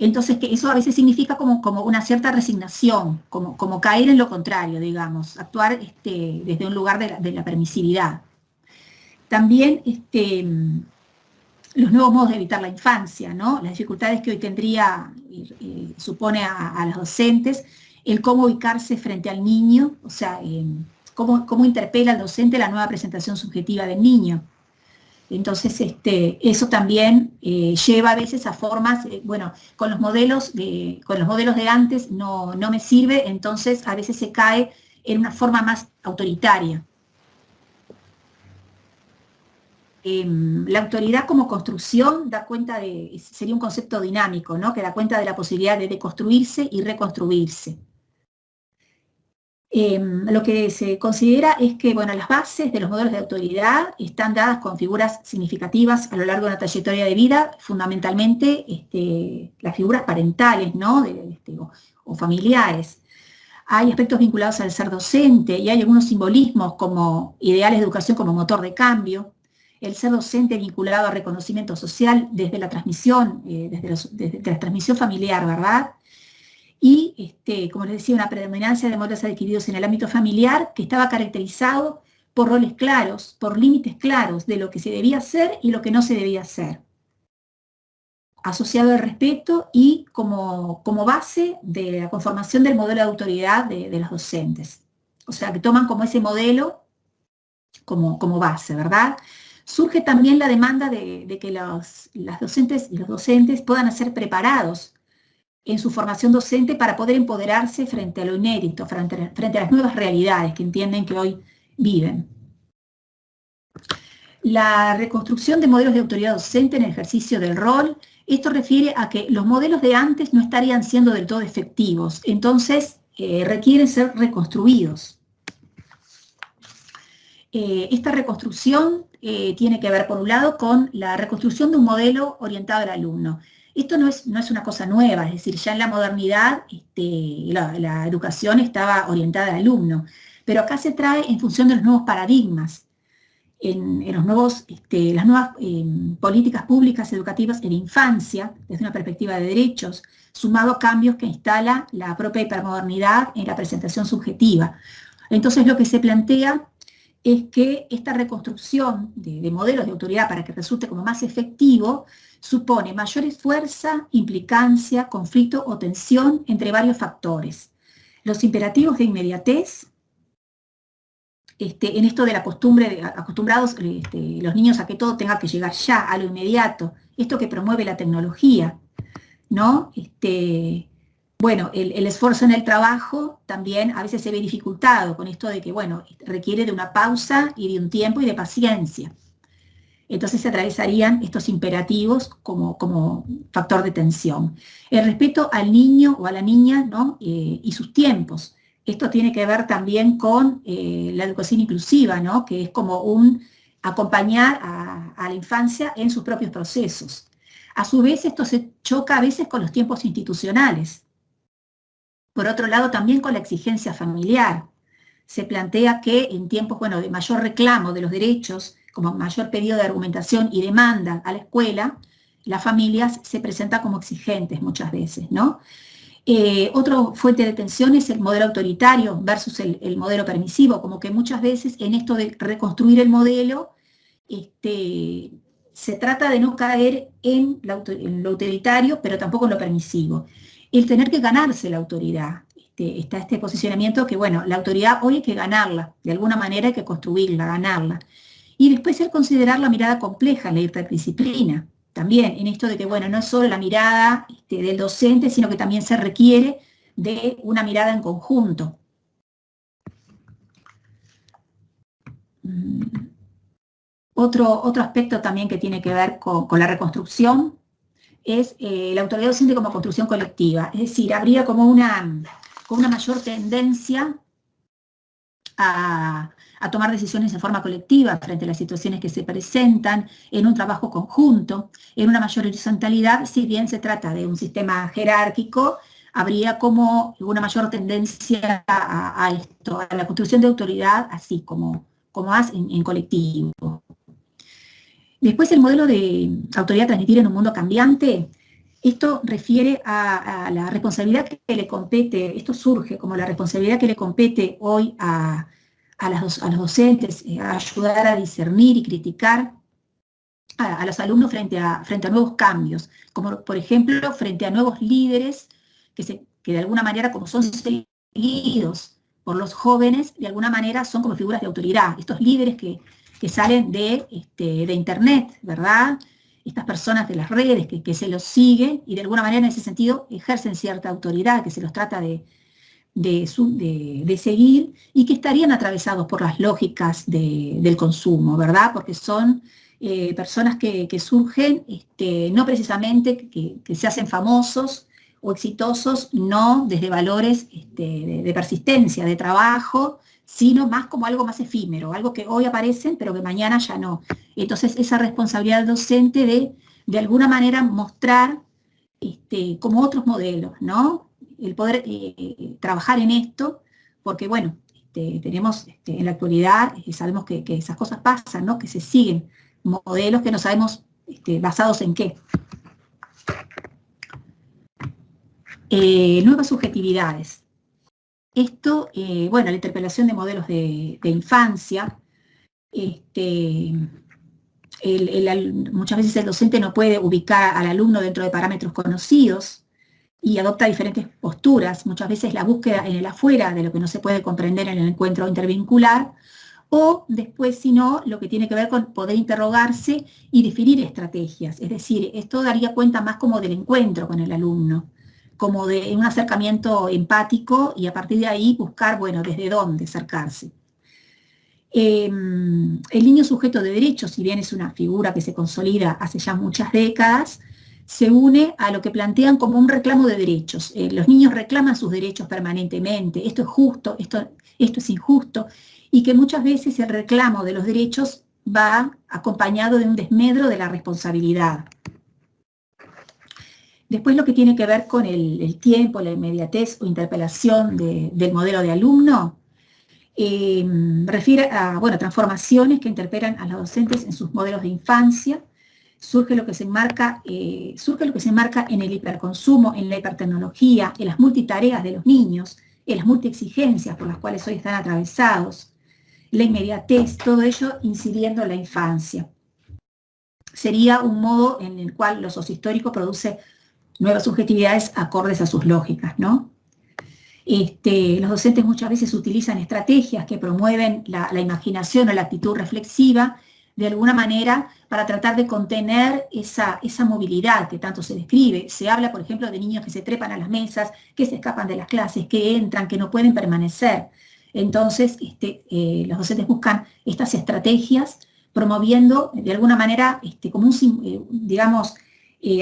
Entonces, que eso a veces significa como una cierta resignación, como caer en lo contrario, digamos, actuar desde un lugar de la permisividad. También los nuevos modos de evitar la infancia, ¿no? Las dificultades que hoy tendría, supone a los docentes, el cómo ubicarse frente al niño, o sea, cómo interpela al docente la nueva presentación subjetiva del niño. Entonces, eso también lleva a veces a formas, bueno, con los modelos de antes no me sirve, entonces a veces se cae en una forma más autoritaria. La autoridad como construcción da cuenta sería un concepto dinámico, ¿no? Que da cuenta de la posibilidad de construirse y reconstruirse. Lo que se considera es que, bueno, las bases de los modelos de autoridad están dadas con figuras significativas a lo largo de una trayectoria de vida, fundamentalmente las figuras parentales, ¿no? O familiares. Hay aspectos vinculados al ser docente y hay algunos simbolismos como ideales de educación como motor de cambio, el ser docente vinculado al reconocimiento social desde la transmisión, desde la transmisión familiar, ¿verdad? Y, como les decía, una predominancia de modelos adquiridos en el ámbito familiar que estaba caracterizado por roles claros, por límites claros de lo que se debía hacer y lo que no se debía hacer, asociado al respeto y como base de la conformación del modelo de autoridad de los docentes. O sea, que toman como ese modelo como base, ¿verdad? Surge también la demanda de que las docentes y los docentes puedan ser preparados en su formación docente para poder empoderarse frente a lo inédito, frente a las nuevas realidades que entienden que hoy viven. La reconstrucción de modelos de autoridad docente en el ejercicio del rol, esto refiere a que los modelos de antes no estarían siendo del todo efectivos, entonces requieren ser reconstruidos. Esta reconstrucción tiene que ver, por un lado, con la reconstrucción de un modelo orientado al alumno. Esto no es una cosa nueva, es decir, ya en la modernidad la educación estaba orientada al alumno, pero acá se trae en función de los nuevos paradigmas, en las nuevas políticas públicas educativas en infancia, desde una perspectiva de derechos, sumado a cambios que instala la propia hipermodernidad en la presentación subjetiva. Entonces lo que se plantea es que esta reconstrucción de modelos de autoridad para que resulte como más efectivo supone mayor fuerza, implicancia, conflicto o tensión entre varios factores. Los imperativos de inmediatez, en esto de la costumbre, acostumbrados los niños a que todo tenga que llegar ya, a lo inmediato, esto que promueve la tecnología, ¿no? Bueno, el esfuerzo en el trabajo también a veces se ve dificultado con esto de que, bueno, requiere de una pausa y de un tiempo y de paciencia. Entonces se atravesarían estos imperativos como factor de tensión. El respeto al niño o a la niña, ¿no? Y sus tiempos. Esto tiene que ver también con la educación inclusiva, ¿no? Que es como un acompañar a la infancia en sus propios procesos. A su vez, esto se choca a veces con los tiempos institucionales. Por otro lado, también con la exigencia familiar. Se plantea que en tiempos, bueno, de mayor reclamo de los derechos, como mayor pedido de argumentación y demanda a la escuela, las familias se presentan como exigentes muchas veces, ¿no? Otra fuente de tensión es el modelo autoritario versus el modelo permisivo, como que muchas veces en esto de reconstruir el modelo, se trata de no caer en lo autoritario, pero tampoco en lo permisivo. El tener que ganarse la autoridad. Está este posicionamiento que, bueno, la autoridad hoy hay que ganarla, de alguna manera hay que construirla, ganarla. Y después el considerar la mirada compleja en la interdisciplina, también en esto de que, bueno, no es solo la mirada del docente, sino que también se requiere de una mirada en conjunto. Otro aspecto también que tiene que ver con la reconstrucción es la autoridad docente como construcción colectiva. Es decir, habría como una mayor tendencia a tomar decisiones en forma colectiva frente a las situaciones que se presentan, en un trabajo conjunto, en una mayor horizontalidad. Si bien se trata de un sistema jerárquico, habría como una mayor tendencia a esto, a la construcción de autoridad, así como en colectivo. Después, el modelo de autoridad transmitida en un mundo cambiante. Esto refiere a la responsabilidad que le compete, esto surge como la responsabilidad que le compete hoy a los docentes, a ayudar a discernir y criticar a los alumnos frente a nuevos cambios, como por ejemplo frente a nuevos líderes que de alguna manera, como son seguidos por los jóvenes, de alguna manera son como figuras de autoridad, estos líderes que salen de internet, ¿verdad? Estas personas de las redes que se los siguen y de alguna manera en ese sentido ejercen cierta autoridad, que se los trata de seguir y que estarían atravesados por las lógicas del consumo, ¿verdad? Porque son personas que surgen no precisamente que se hacen famosos o exitosos, no desde valores de persistencia, de trabajo, sino más como algo más efímero, algo que hoy aparecen, pero que mañana ya no. Entonces, esa responsabilidad docente de alguna manera mostrar como otros modelos, ¿no? El poder trabajar en esto, porque, bueno, tenemos en la actualidad, sabemos que esas cosas pasan, ¿no? Que se siguen modelos que no sabemos basados en qué. Nuevas subjetividades. Esto, bueno, la interpelación de modelos de infancia, muchas veces el docente no puede ubicar al alumno dentro de parámetros conocidos y adopta diferentes posturas, muchas veces la búsqueda en el afuera de lo que no se puede comprender en el encuentro intervincular, o después, si no, lo que tiene que ver con poder interrogarse y definir estrategias, es decir, esto daría cuenta más como del encuentro con el alumno, como de un acercamiento empático y a partir de ahí buscar, bueno, desde dónde acercarse. El niño sujeto de derechos, si bien es una figura que se consolida hace ya muchas décadas, se une a lo que plantean como un reclamo de derechos. Los niños reclaman sus derechos permanentemente, esto es justo, esto es injusto, y que muchas veces el reclamo de los derechos va acompañado de un desmedro de la responsabilidad. Después lo que tiene que ver con el tiempo, la inmediatez o interpelación del modelo de alumno, refiere a transformaciones que interpelan a los docentes en sus modelos de infancia. Surge lo que se enmarca en el hiperconsumo, en la hipertecnología, en las multitareas de los niños, en las multiexigencias por las cuales hoy están atravesados, la inmediatez, todo ello incidiendo en la infancia. Sería un modo en el cual lo sociohistórico produce nuevas subjetividades acordes a sus lógicas, ¿no? Los docentes muchas veces utilizan estrategias que promueven la imaginación o la actitud reflexiva, de alguna manera, para tratar de contener esa movilidad que tanto se describe. Se habla, por ejemplo, de niños que se trepan a las mesas, que se escapan de las clases, que entran, que no pueden permanecer. Entonces, los docentes buscan estas estrategias, promoviendo, de alguna manera, como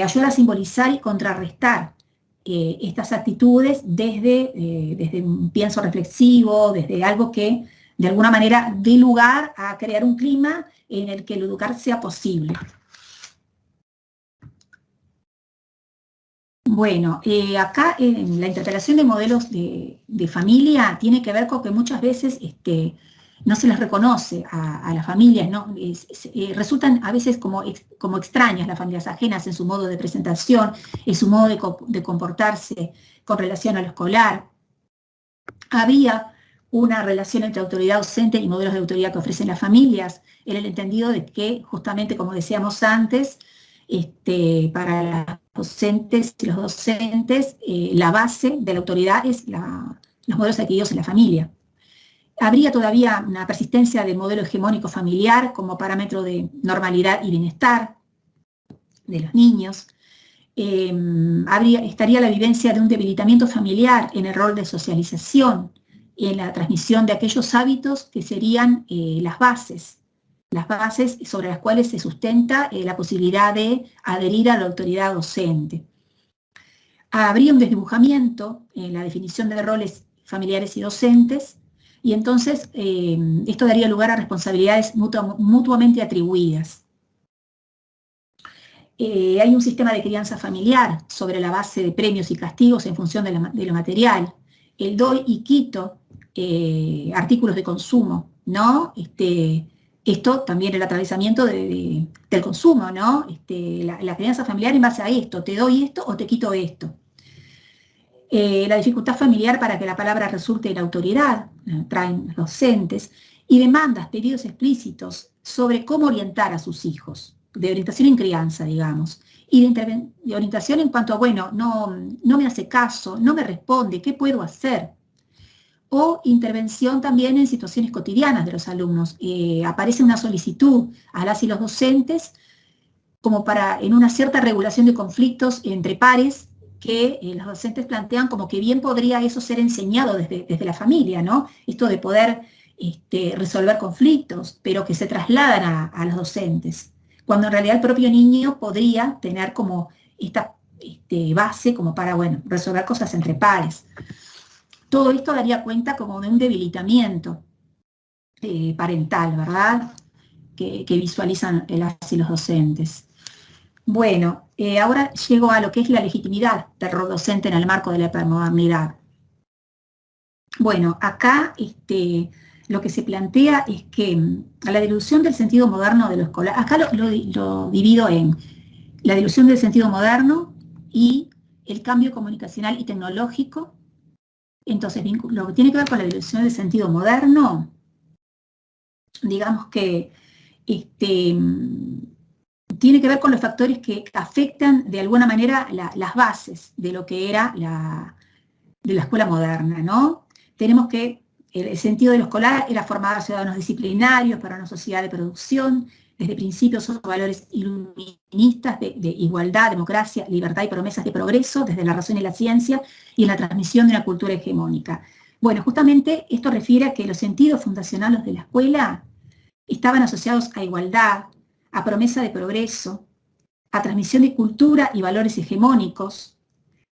ayuda a simbolizar y contrarrestar estas actitudes desde un pienso reflexivo, desde algo que de alguna manera dé lugar a crear un clima en el que el educar sea posible. Bueno, acá en la interpelación de modelos de familia tiene que ver con que muchas veces no se les reconoce a las familias, ¿no? Resultan a veces como extrañas las familias ajenas en su modo de presentación, en su modo de comportarse con relación a lo escolar. Había una relación entre autoridad docente y modelos de autoridad que ofrecen las familias, en el entendido de que, justamente como decíamos antes, para las docentes y los docentes, la base de la autoridad es los modelos adquiridos en la familia. Habría todavía una persistencia del modelo hegemónico familiar como parámetro de normalidad y bienestar de los niños. Estaría la vivencia de un debilitamiento familiar en el rol de socialización y en la transmisión de aquellos hábitos que serían las bases sobre las cuales se sustenta la posibilidad de adherir a la autoridad docente. Habría un desdibujamiento en la definición de roles familiares y docentes, y entonces esto daría lugar a responsabilidades mutuamente atribuidas. Hay un sistema de crianza familiar sobre la base de premios y castigos en función de lo material. El doy y quito artículos de consumo, ¿no? Esto también el atravesamiento del consumo, ¿no? La crianza familiar en base a esto, te doy esto o te quito esto. La dificultad familiar para que la palabra resulte en autoridad, traen los docentes, y demandas, pedidos explícitos sobre cómo orientar a sus hijos, de orientación en crianza, digamos, y de orientación en cuanto a, bueno, no me hace caso, no me responde, ¿qué puedo hacer? O intervención también en situaciones cotidianas de los alumnos. Aparece una solicitud a las y los docentes como en una cierta regulación de conflictos entre pares que los docentes plantean como que bien podría eso ser enseñado desde la familia, ¿no? Esto de poder resolver conflictos, pero que se trasladan a los docentes, cuando en realidad el propio niño podría tener como esta base como para, bueno, resolver cosas entre pares. Todo esto daría cuenta como de un debilitamiento parental, ¿verdad? Que visualizan las y los docentes. Bueno, ahora llego a lo que es la legitimidad del rol docente en el marco de la hipermodernidad. Bueno, acá lo que se plantea es que a la dilución del sentido moderno de lo escolar, acá lo divido en la dilución del sentido moderno y el cambio comunicacional y tecnológico. Entonces, lo que tiene que ver con la dilución del sentido moderno, digamos que tiene que ver con los factores que afectan de alguna manera las bases de lo que era de la escuela moderna, ¿no? Tenemos que el sentido de lo escolar era formar a ciudadanos disciplinarios para una sociedad de producción, desde principios o valores iluministas de igualdad, democracia, libertad y promesas de progreso, desde la razón y la ciencia, y en la transmisión de una cultura hegemónica. Bueno, justamente esto refiere a que los sentidos fundacionales de la escuela estaban asociados a igualdad, a promesa de progreso, a transmisión de cultura y valores hegemónicos,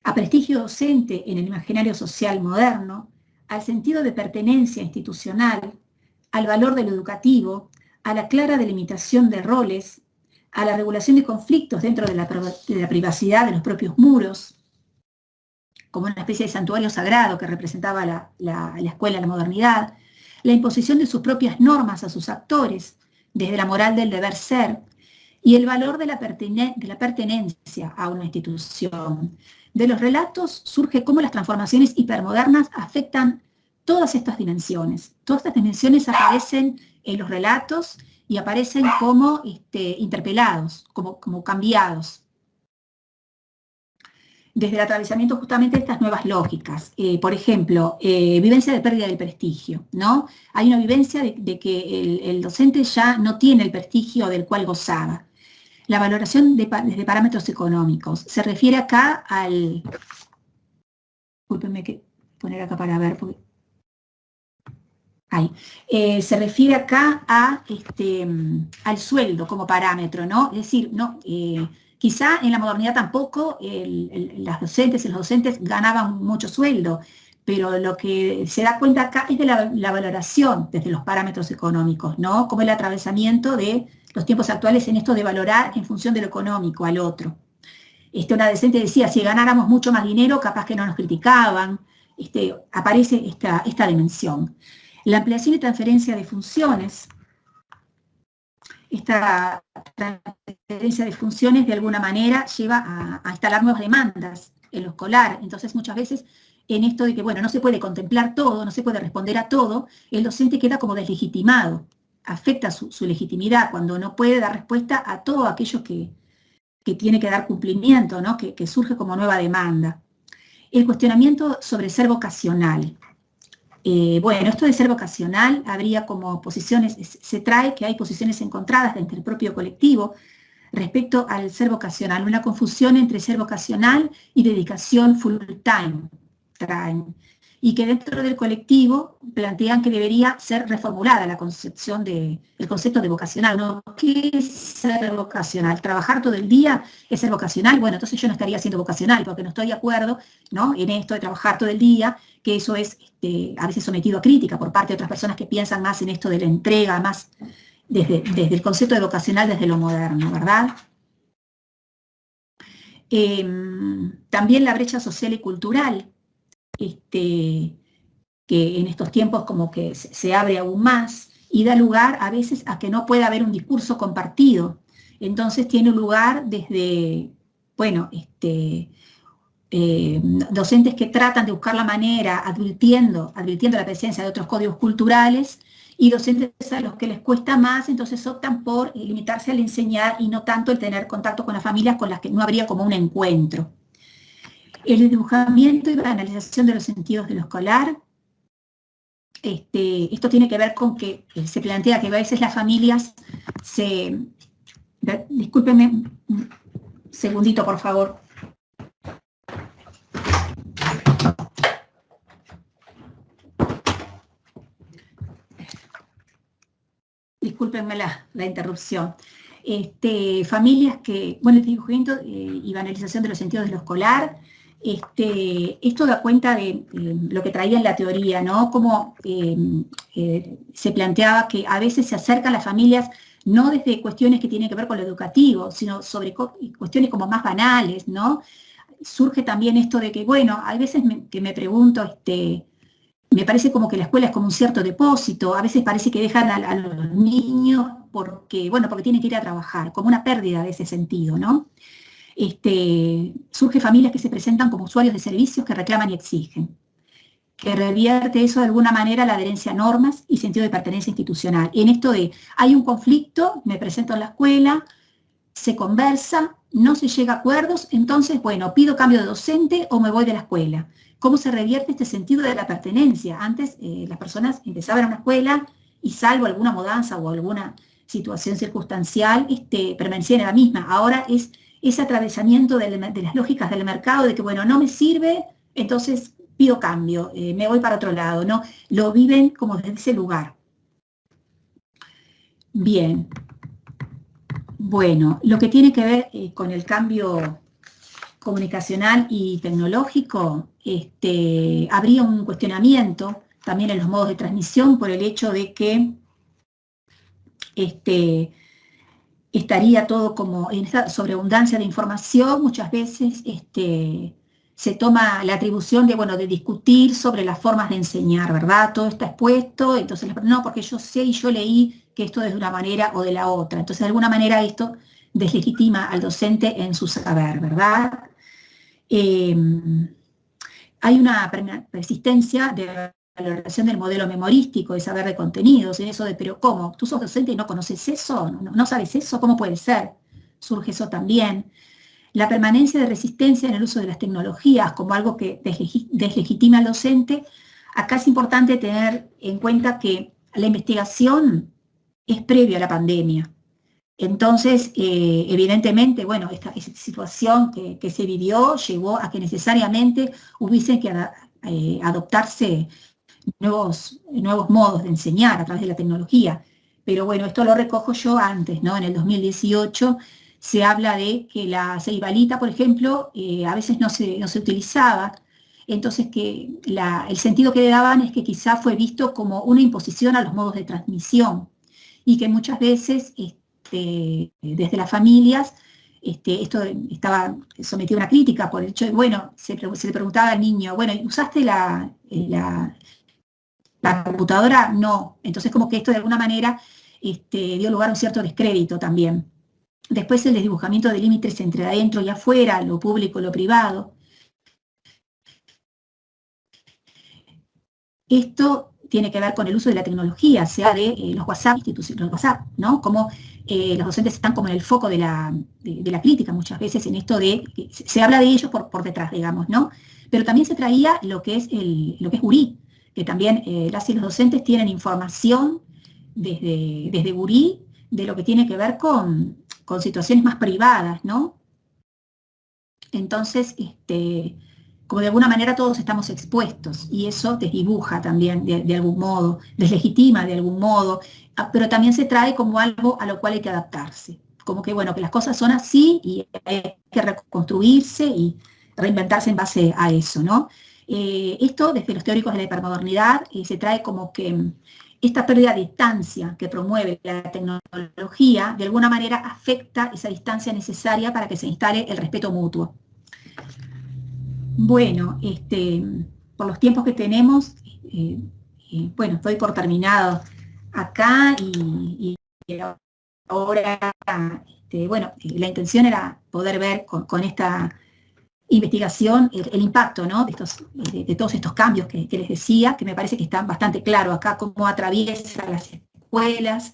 a prestigio docente en el imaginario social moderno, al sentido de pertenencia institucional, al valor de lo educativo, a la clara delimitación de roles, a la regulación de conflictos dentro de la privacidad de los propios muros, como una especie de santuario sagrado que representaba la escuela en la modernidad, la imposición de sus propias normas a sus actores, desde la moral del deber ser, y el valor de la pertenencia a una institución. De los relatos surge cómo las transformaciones hipermodernas afectan todas estas dimensiones. Todas estas dimensiones aparecen en los relatos y aparecen como interpelados, como cambiados. Desde el atravesamiento justamente de estas nuevas lógicas. Por ejemplo, vivencia de pérdida del prestigio, ¿no? Hay una vivencia de que el docente ya no tiene el prestigio del cual gozaba. La valoración desde parámetros económicos. Se refiere acá al... Discúlpenme que poner acá para ver, porque... Ahí. Se refiere acá al sueldo como parámetro, ¿no? Es decir, no, quizá en la modernidad tampoco las docentes y los docentes ganaban mucho sueldo, pero lo que se da cuenta acá es de la valoración desde los parámetros económicos, ¿no? Como el atravesamiento de los tiempos actuales en esto de valorar en función de lo económico al otro. Una docente decía, si ganáramos mucho más dinero, capaz que no nos criticaban. Aparece esta dimensión. La ampliación y transferencia de funciones. Esta transferencia de funciones de alguna manera lleva a instalar nuevas demandas en lo escolar. Entonces muchas veces en esto de que, bueno, no se puede contemplar todo, no se puede responder a todo, el docente queda como deslegitimado, afecta su legitimidad cuando no puede dar respuesta a todo aquello que tiene que dar cumplimiento, ¿no? Que surge como nueva demanda. El cuestionamiento sobre ser vocacional. Bueno, esto de ser vocacional habría como posiciones, se trae que hay posiciones encontradas dentro del propio colectivo respecto al ser vocacional, una confusión entre ser vocacional y dedicación full time, traen, y que dentro del colectivo plantean que debería ser reformulada la concepción del concepto de vocacional, ¿no? ¿Qué es ser vocacional? ¿Trabajar todo el día es ser vocacional? Bueno, entonces yo no estaría siendo vocacional, porque no estoy de acuerdo, ¿no?, en esto de trabajar todo el día, que eso es a veces sometido a crítica por parte de otras personas que piensan más en esto de la entrega, más desde el concepto de vocacional, desde lo moderno, ¿verdad? También la brecha social y cultural, que en estos tiempos como que se abre aún más y da lugar a veces a que no pueda haber un discurso compartido. Entonces tiene lugar desde, bueno, docentes que tratan de buscar la manera, advirtiendo la presencia de otros códigos culturales, y docentes a los que les cuesta más, entonces optan por limitarse al enseñar y no tanto el tener contacto con las familias con las que no habría como un encuentro. El dibujamiento y banalización de los sentidos de lo escolar. Esto tiene que ver con que se plantea que a veces las familias discúlpenme un segundito, por favor. Discúlpenme la interrupción. Familias que, bueno, el dibujamiento y banalización de los sentidos de lo escolar, esto da cuenta de lo que traía en la teoría, ¿no? Como se planteaba que a veces se acercan las familias no desde cuestiones que tienen que ver con lo educativo, sino sobre cuestiones como más banales, ¿no? Surge también esto de que, bueno, hay veces que me pregunto, me parece como que la escuela es como un cierto depósito, a veces parece que dejan a los niños porque tienen que ir a trabajar, como una pérdida de ese sentido, ¿no? Surge familias que se presentan como usuarios de servicios que reclaman y exigen, que revierte eso de alguna manera la adherencia a normas y sentido de pertenencia institucional. En esto de, hay un conflicto, me presento en la escuela, se conversa, no se llega a acuerdos, entonces, bueno, pido cambio de docente o me voy de la escuela. ¿Cómo se revierte este sentido de la pertenencia? Antes las personas empezaban a una escuela y salvo alguna mudanza o alguna situación circunstancial, permanecían en la misma. Ahora es ese atravesamiento de las lógicas del mercado, de que, bueno, no me sirve, entonces pido cambio, me voy para otro lado, ¿no? Lo viven como desde ese lugar. Bien. Bueno, lo que tiene que ver con el cambio comunicacional y tecnológico, habría un cuestionamiento también en los modos de transmisión por el hecho de que estaría todo como en esta sobreabundancia de información, muchas veces se toma la atribución de discutir sobre las formas de enseñar, ¿verdad? Todo está expuesto, entonces, no, porque yo sé y yo leí que esto es de una manera o de la otra. Entonces, de alguna manera esto deslegitima al docente en su saber, ¿verdad? Hay una persistencia de la valoración del modelo memorístico, de saber de contenidos, en eso de, pero ¿cómo? ¿Tú sos docente y no conoces eso? ¿No sabes eso? ¿Cómo puede ser? Surge eso también. La permanencia de resistencia en el uso de las tecnologías como algo que deslegitima al docente. Acá es importante tener en cuenta que la investigación es previa a la pandemia. Entonces, evidentemente, bueno, esta situación que se vivió llevó a que necesariamente hubiesen que adoptarse nuevos modos de enseñar a través de la tecnología. Pero bueno, esto lo recojo yo antes, ¿no? En el 2018 se habla de que la ceibalita, por ejemplo, a veces no se utilizaba, entonces que el sentido que le daban es que quizá fue visto como una imposición a los modos de transmisión, y que muchas veces desde las familias esto estaba sometido a una crítica por el hecho de, bueno, se le preguntaba al niño, bueno, ¿usaste la computadora? No. Entonces como que esto de alguna manera dio lugar a un cierto descrédito también. Después el desdibujamiento de límites entre adentro y afuera, lo público y lo privado. esto tiene que ver con el uso de la tecnología, sea de los WhatsApp, los WhatsApp, ¿no? Como los docentes están como en el foco de la crítica muchas veces en esto de, se habla de ellos por detrás, digamos, ¿no? Pero también se traía lo que es Gurí, que también las y los docentes tienen información desde Gurí de lo que tiene que ver con situaciones más privadas, ¿no? Entonces, como de alguna manera todos estamos expuestos, y eso desdibuja también de algún modo, deslegitima de algún modo, pero también se trae como algo a lo cual hay que adaptarse. Como que, bueno, que las cosas son así y hay que reconstruirse y reinventarse en base a eso, ¿no? Esto, desde los teóricos de la hipermodernidad, se trae como que esta pérdida de distancia que promueve la tecnología, de alguna manera afecta esa distancia necesaria para que se instale el respeto mutuo. Bueno, por los tiempos que tenemos, bueno, estoy por terminado acá y ahora, bueno, la intención era poder ver con esta investigación el impacto, ¿no? de todos estos cambios que les decía, que me parece que están bastante claros acá, cómo atraviesa las escuelas,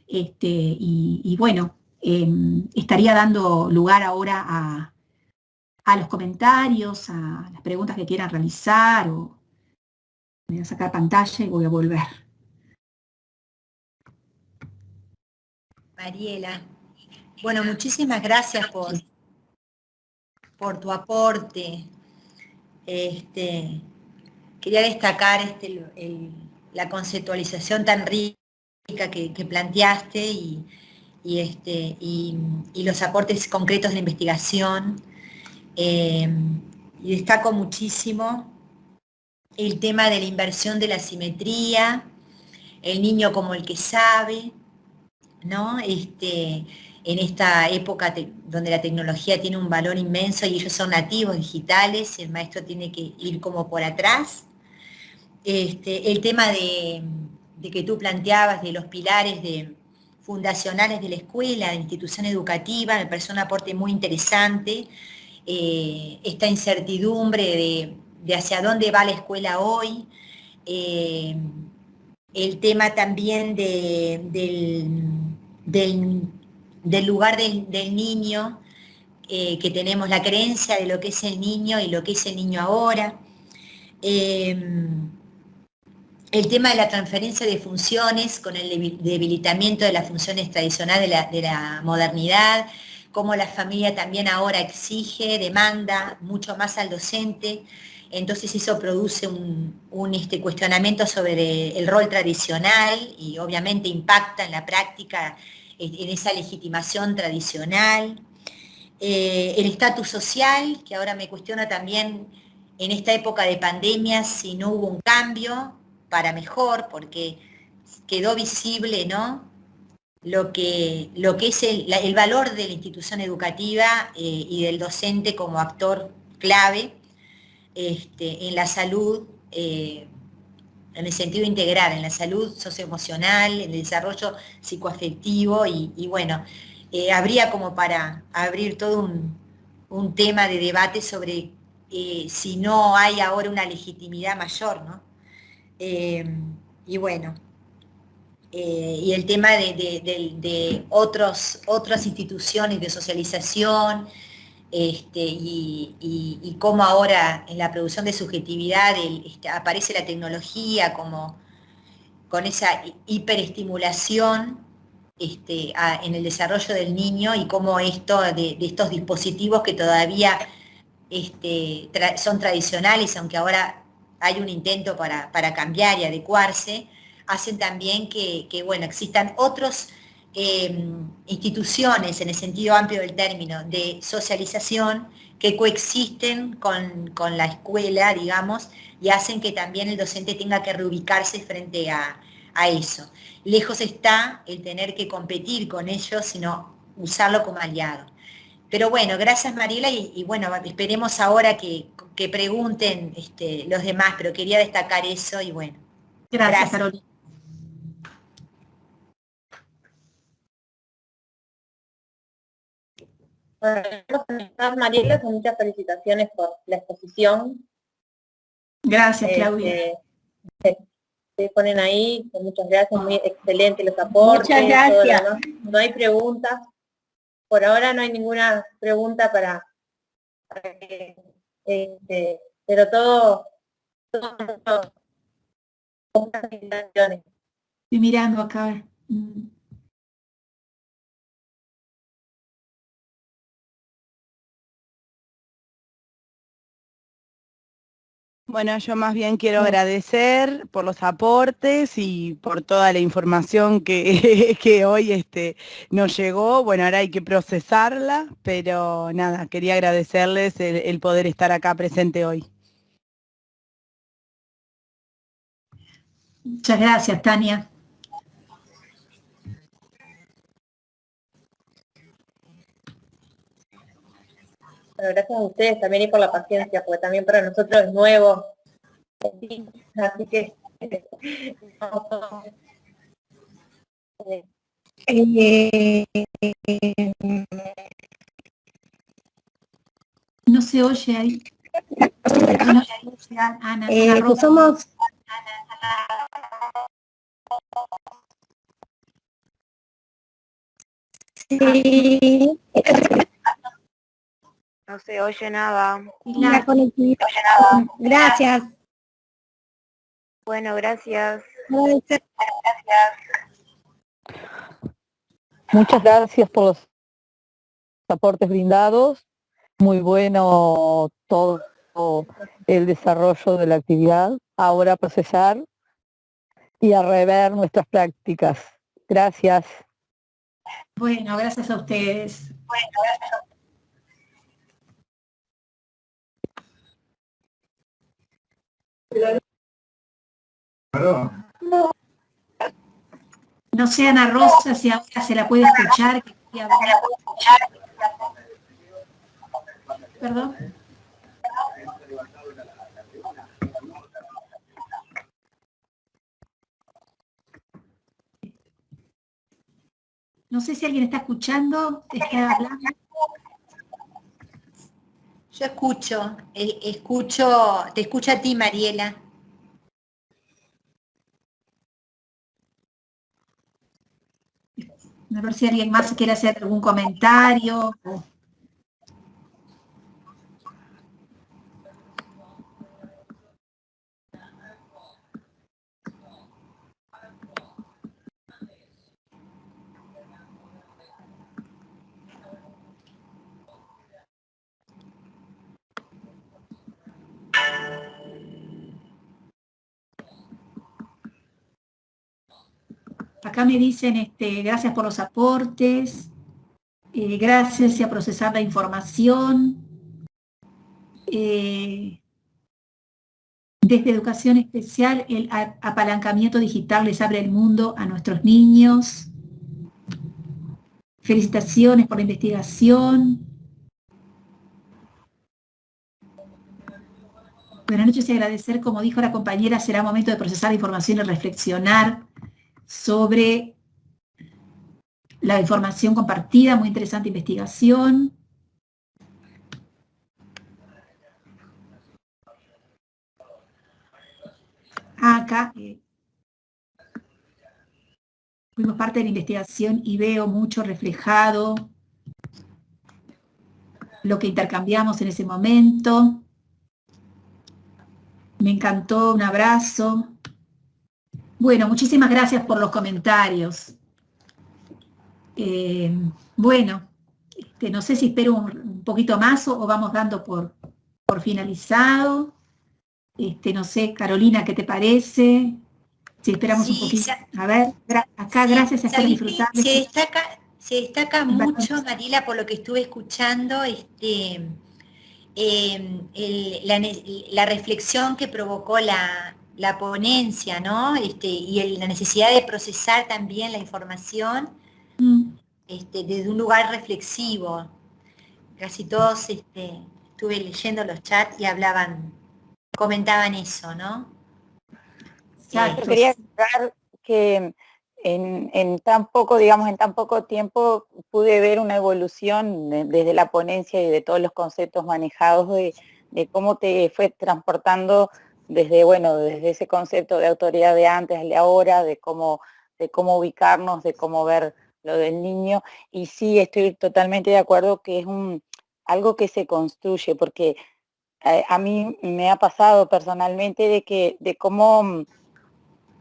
y bueno, estaría dando lugar ahora a los comentarios, a las preguntas que quieran realizar, o voy a sacar pantalla y voy a volver. Mariela, bueno, muchísimas gracias por tu aporte. Quería destacar la conceptualización tan rica que planteaste y los aportes concretos de la investigación. Y destaco muchísimo el tema de la inversión de la simetría, el niño como el que sabe, ¿no? En esta época donde la tecnología tiene un valor inmenso y ellos son nativos digitales y el maestro tiene que ir como por atrás. El tema de que tú planteabas de los pilares fundacionales de la escuela, de la institución educativa, me parece un aporte muy interesante. Esta incertidumbre de hacia dónde va la escuela hoy, el tema también del lugar del niño, que tenemos la creencia de lo que es el niño y lo que es el niño ahora, el tema de la transferencia de funciones con el debilitamiento de las funciones tradicionales de la modernidad, cómo la familia también ahora exige, demanda mucho más al docente, entonces eso produce un cuestionamiento sobre el rol tradicional y obviamente impacta en la práctica, en esa legitimación tradicional. El estatus social, que ahora me cuestiona también en esta época de pandemia si no hubo un cambio para mejor, porque quedó visible, ¿no?, lo que es el valor de la institución educativa y del docente como actor clave en la salud, en el sentido integral, en la salud socioemocional, en el desarrollo psicoafectivo y bueno, habría como para abrir todo un tema de debate sobre si no hay ahora una legitimidad mayor, ¿no? Y bueno, y el tema de otras instituciones de socialización, y cómo ahora en la producción de subjetividad aparece la tecnología como con esa hiperestimulación en el desarrollo del niño, y cómo esto de estos dispositivos que todavía son tradicionales, aunque ahora hay un intento para cambiar y adecuarse, hacen también que bueno, existan otras instituciones, en el sentido amplio del término, de socialización, que coexisten con la escuela, digamos, y hacen que también el docente tenga que reubicarse frente a eso. Lejos está el tener que competir con ellos, sino usarlo como aliado. Pero bueno, gracias Mariela, y bueno, esperemos ahora que pregunten los demás, pero quería destacar eso y bueno. Gracias. Carolina. Bueno, Mariela, muchas felicitaciones por la exposición. Gracias, Claudia. Se ponen ahí, muchas gracias, muy excelente los aportes. Muchas gracias. Todo lo demás. No hay preguntas. Por ahora no hay ninguna pregunta para que, pero todo con muchas felicitaciones. Estoy mirando acá. Bueno, yo más bien quiero agradecer por los aportes y por toda la información que, que hoy nos llegó. Bueno, ahora hay que procesarla, pero nada, quería agradecerles el poder estar acá presente hoy. Muchas gracias, Tania. Bueno, gracias a ustedes también y por la paciencia, porque también para nosotros es nuevo. Así que no se oye ahí. No se oye, Ana Rosa. Somos No se oye nada. la conectividad. Gracias. Bueno, gracias. Muchas gracias por los aportes brindados. Muy bueno todo el desarrollo de la actividad. Ahora a procesar y a rever nuestras prácticas. Gracias. Bueno, gracias a ustedes. No sé, Ana Rosa, si ahora se la puede escuchar. Que quería hablar. Perdón. No sé si alguien está escuchando, está hablando. Yo escucho, te escucho a ti, Mariela. A ver si alguien más quiere hacer algún comentario. Acá me dicen, gracias por los aportes, gracias y a procesar la información. Desde Educación Especial, el apalancamiento digital les abre el mundo a nuestros niños. Felicitaciones por la investigación. Buenas noches y agradecer, como dijo la compañera, será momento de procesar la información y reflexionar sobre la información compartida, muy interesante investigación. Acá fuimos parte de la investigación y veo mucho reflejado lo que intercambiamos en ese momento. Me encantó, un abrazo. Bueno, muchísimas gracias por los comentarios. Bueno, no sé si espero un poquito más o vamos dando por finalizado. No sé, Carolina, ¿qué te parece? Si esperamos un poquito. A ver, acá gracias, espero disfrutar. Se destaca mucho, Mariela, por lo que estuve escuchando, la reflexión que provocó la ponencia, ¿no? Y la necesidad de procesar también la información desde un lugar reflexivo. Casi todos estuve leyendo los chats y comentaban eso, ¿no? Yo quería aclarar que en tan poco, digamos, en tan poco tiempo pude ver una evolución desde la ponencia y de todos los conceptos manejados de cómo te fue transportando desde ese concepto de autoridad de antes, de ahora, de cómo ubicarnos, de cómo ver lo del niño. Y sí, estoy totalmente de acuerdo que es algo que se construye, porque a mí me ha pasado personalmente de cómo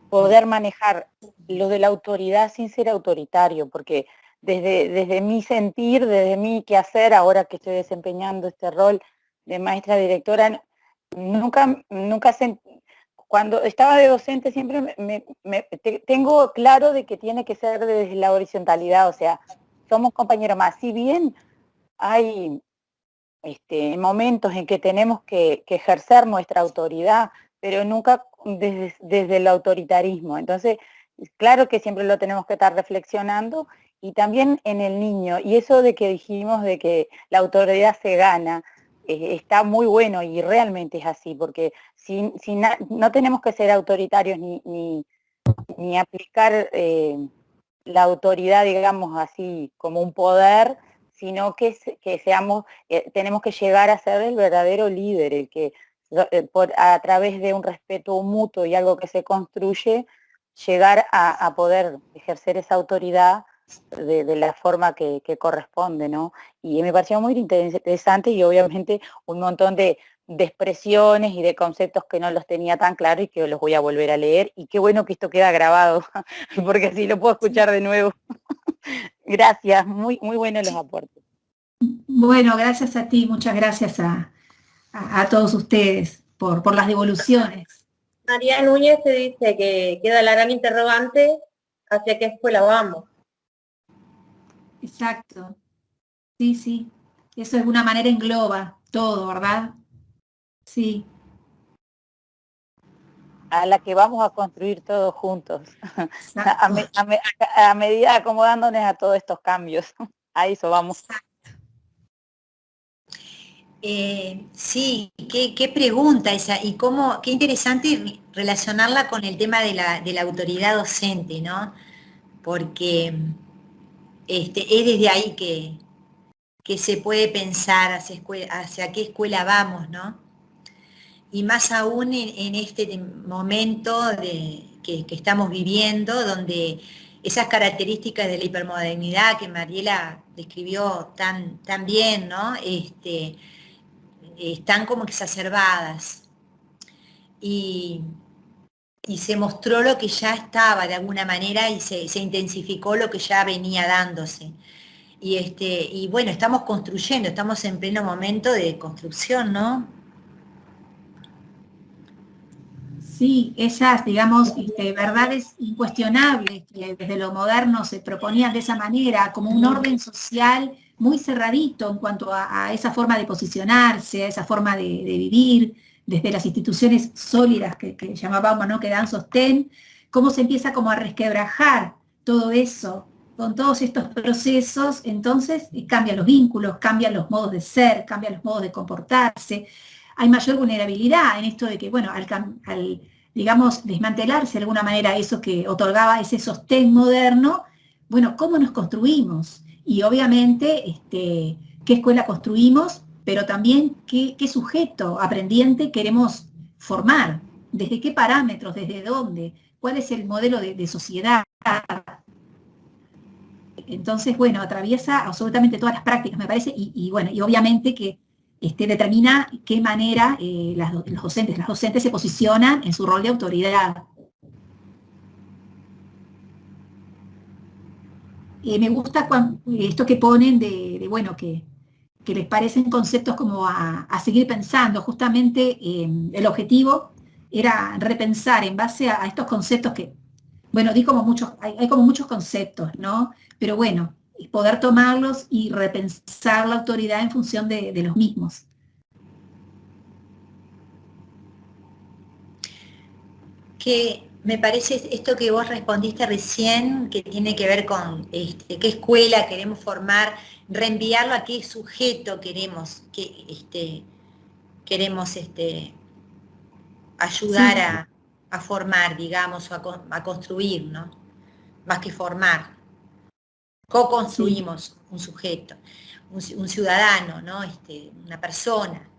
poder manejar lo de la autoridad sin ser autoritario, porque desde mi sentir, desde mi quehacer, ahora que estoy desempeñando este rol de maestra directora, nunca cuando estaba de docente siempre tengo claro de que tiene que ser desde la horizontalidad, o sea, somos compañeros más. Si bien hay momentos en que tenemos que ejercer nuestra autoridad, pero nunca desde el autoritarismo. Entonces, claro que siempre lo tenemos que estar reflexionando, y también en el niño. Y eso de que dijimos de que la autoridad se gana, está muy bueno, y realmente es así, porque no tenemos que ser autoritarios ni aplicar la autoridad, digamos así, como un poder, sino que seamos, tenemos que llegar a ser el verdadero líder, el que a través de un respeto mutuo y algo que se construye, llegar a poder ejercer esa autoridad de la forma que corresponde, ¿no? Y me pareció muy interesante, y obviamente un montón de expresiones y de conceptos que no los tenía tan claro y que los voy a volver a leer, y qué bueno que esto queda grabado, porque así lo puedo escuchar de nuevo. Gracias, muy buenos los aportes. Bueno, gracias a ti, muchas gracias a todos ustedes por las devoluciones. María Núñez te dice que queda la gran interrogante, ¿hacia qué escuela vamos? Exacto. Sí, sí. Eso de alguna manera engloba todo, ¿verdad? Sí. A la que vamos a construir todos juntos, a medida acomodándonos a todos estos cambios. A eso vamos. Sí, qué pregunta esa, y qué interesante relacionarla con el tema de la autoridad docente, ¿no? Porque es desde ahí que se puede pensar hacia qué escuela vamos, ¿no? Y más aún en este momento que estamos viviendo, donde esas características de la hipermodernidad que Mariela describió tan bien, ¿no? Están como exacerbadas. Y se mostró lo que ya estaba de alguna manera, y se intensificó lo que ya venía dándose. Y bueno, estamos construyendo, estamos en pleno momento de construcción, ¿no? Sí, esas, digamos, verdades incuestionables que desde lo moderno se proponían de esa manera, como un orden social muy cerradito en cuanto a esa forma de posicionarse, a esa forma de vivir, desde las instituciones sólidas que llamábamos, ¿no?, que dan sostén, cómo se empieza como a resquebrajar todo eso con todos estos procesos. Entonces cambian los vínculos, cambian los modos de ser, cambian los modos de comportarse. Hay mayor vulnerabilidad en esto de que, bueno, al digamos, desmantelarse de alguna manera eso que otorgaba ese sostén moderno, bueno, ¿cómo nos construimos? Y obviamente, qué escuela construimos, pero también qué sujeto aprendiente queremos formar, desde qué parámetros, desde dónde, cuál es el modelo de sociedad. Entonces, bueno, atraviesa absolutamente todas las prácticas, me parece, y bueno, y obviamente que determina qué manera los docentes, las docentes se posicionan en su rol de autoridad. Me gusta esto que ponen bueno, que les parecen conceptos como a seguir pensando. Justamente el objetivo era repensar en base a estos conceptos que, bueno, hay como muchos conceptos, ¿no? Pero bueno, poder tomarlos y repensar la autoridad en función de los mismos. Que me parece esto que vos respondiste recién, que tiene que ver con qué escuela queremos formar, reenviarlo a qué sujeto queremos ayudar sí, a formar, digamos, o a construir, ¿no? Más que formar. Co-construimos sí, un sujeto, un ciudadano, ¿no? Una persona.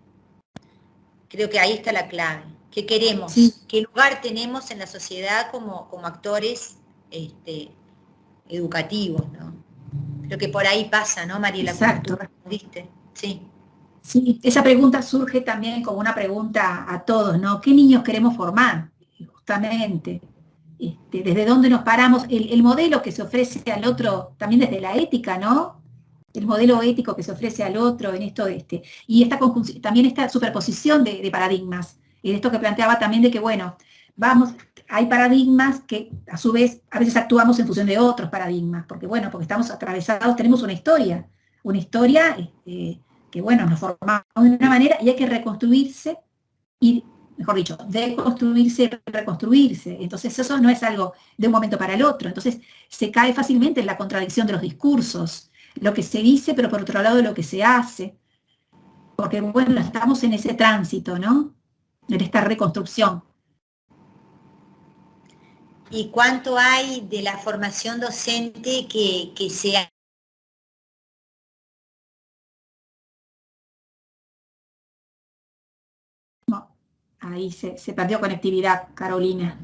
Creo que ahí está la clave. ¿Qué queremos? Sí. ¿Qué lugar tenemos en la sociedad como actores educativos, ¿no? Creo que por ahí pasa, ¿no, Mariela? Exacto. ¿Viste? Sí. Sí, esa pregunta surge también como una pregunta a todos, ¿no? ¿Qué niños queremos formar? Justamente. ¿Desde dónde nos paramos? El modelo que se ofrece al otro, también desde la ética, ¿no? El modelo ético que se ofrece al otro en esto, y también esta superposición de paradigmas, en esto que planteaba también de que, bueno, hay paradigmas que a su vez a veces actuamos en función de otros paradigmas, porque estamos atravesados, tenemos una historia que, bueno, nos formamos de una manera y hay que reconstruirse y, mejor dicho, deconstruirse y reconstruirse. Entonces eso no es algo de un momento para el otro. Entonces se cae fácilmente en la contradicción de los discursos, lo que se dice, pero por otro lado lo que se hace. Porque, bueno, estamos en ese tránsito, ¿no? En esta reconstrucción. ¿Y cuánto hay de la formación docente que sea? No, ahí se perdió conectividad, Carolina.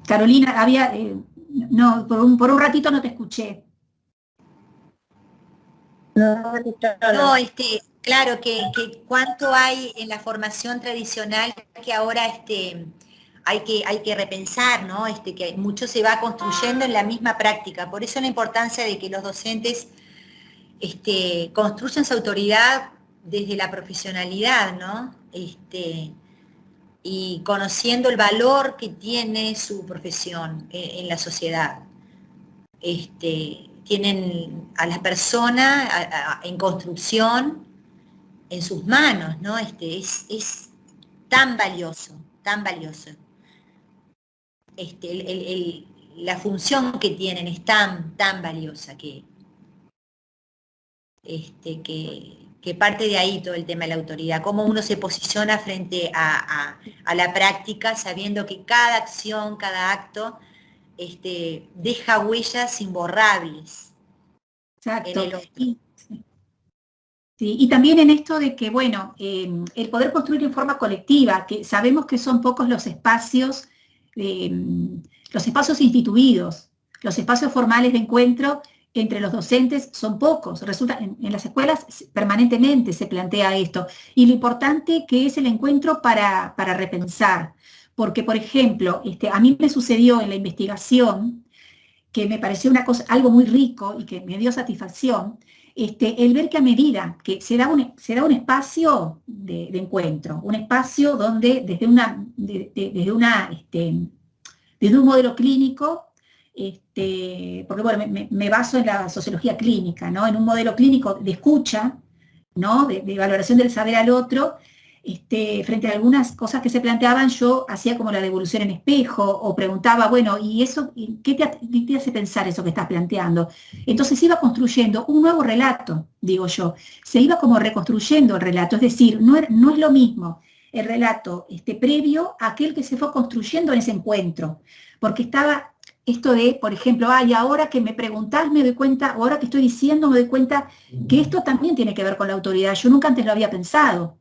Carolina, no, por un ratito no te escuché. No, claro, que cuánto hay en la formación tradicional que ahora hay que repensar, ¿no? Que mucho se va construyendo en la misma práctica. Por eso la importancia de que los docentes construyan su autoridad desde la profesionalidad, ¿no? Y conociendo el valor que tiene su profesión en la sociedad. Tienen a la persona en construcción en sus manos, ¿no? Es tan valioso, tan valioso. La función que tienen es tan valiosa que parte de ahí todo el tema de la autoridad, cómo uno se posiciona frente a la práctica, sabiendo que cada acción, cada acto, deja huellas imborrables. Exacto. En el otro. Sí, y también en esto de que, bueno, el poder construir en forma colectiva, que sabemos que son pocos los espacios instituidos, los espacios formales de encuentro entre los docentes son pocos. Resulta, en las escuelas permanentemente se plantea esto, y lo importante que es el encuentro para repensar. Porque, por ejemplo, a mí me sucedió en la investigación, que me pareció algo muy rico y que me dio satisfacción, el ver que a medida que se da un espacio de encuentro, un espacio donde desde un modelo clínico, porque bueno, me baso en la sociología clínica, ¿no? En un modelo clínico de escucha, ¿no? De valoración del saber al otro, frente a algunas cosas que se planteaban, yo hacía como la devolución en espejo, o preguntaba, bueno, ¿y eso qué te hace pensar eso que estás planteando? Entonces se iba construyendo un nuevo relato, digo yo, se iba como reconstruyendo el relato, es decir, no es lo mismo el relato previo a aquel que se fue construyendo en ese encuentro, porque estaba esto de, por ejemplo, ahora que me preguntás me doy cuenta, o ahora que estoy diciendo me doy cuenta que esto también tiene que ver con la autoridad, yo nunca antes lo había pensado.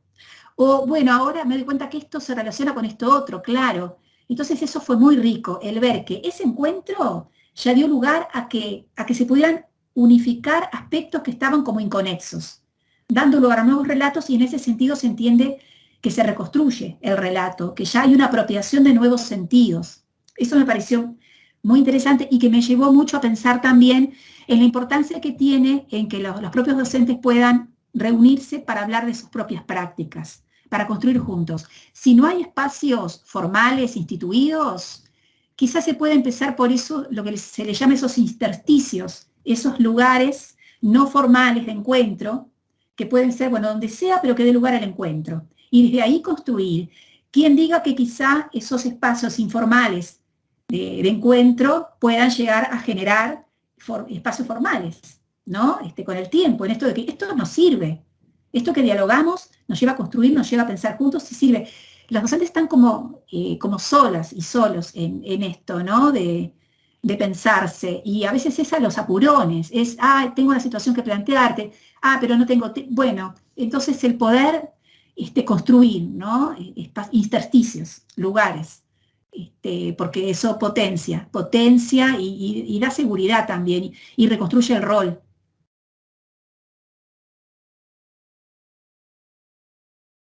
O bueno, ahora me doy cuenta que esto se relaciona con esto otro, claro. Entonces eso fue muy rico, el ver que ese encuentro ya dio lugar a que se pudieran unificar aspectos que estaban como inconexos, dando lugar a nuevos relatos, y en ese sentido se entiende que se reconstruye el relato, que ya hay una apropiación de nuevos sentidos. Eso me pareció muy interesante y que me llevó mucho a pensar también en la importancia que tiene en que los propios docentes puedan reunirse para hablar de sus propias prácticas, para construir juntos. Si no hay espacios formales, instituidos, quizás se puede empezar por eso, lo que se le llama esos intersticios, esos lugares no formales de encuentro, que pueden ser, bueno, donde sea, pero que dé lugar al encuentro. Y desde ahí construir. Quien diga que quizá esos espacios informales de encuentro puedan llegar a generar espacios formales, ¿no? Con el tiempo, en esto de que esto nos sirve. Esto que dialogamos nos lleva a construir, nos lleva a pensar juntos y sirve. Los docentes están como solas y solos en esto, ¿no? De de pensarse, y a veces es a los apurones, es, tengo una situación que plantearte, pero no tengo, bueno, entonces el poder construir, ¿no? Intersticios, lugares, porque eso potencia y da seguridad también, y reconstruye el rol.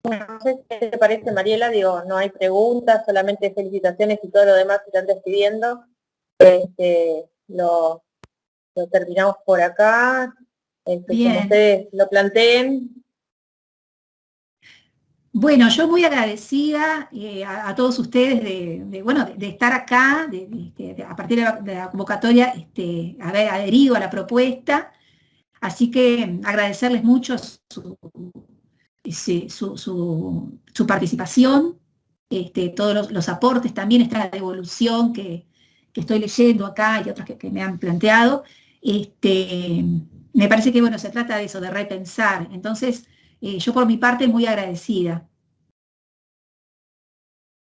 Bueno, no sé qué te parece, Mariela, digo, no hay preguntas, solamente felicitaciones y todo lo demás que están despidiendo. Lo terminamos por acá, como ustedes lo planteen. Bueno, yo muy agradecida a todos ustedes de estar acá, a partir de la convocatoria, haber adherido a la propuesta. Así que agradecerles mucho su participación, todos los aportes, también está la devolución que estoy leyendo acá y otras que me han planteado. Me parece que, bueno, se trata de eso, de repensar. Entonces, yo por mi parte muy agradecida.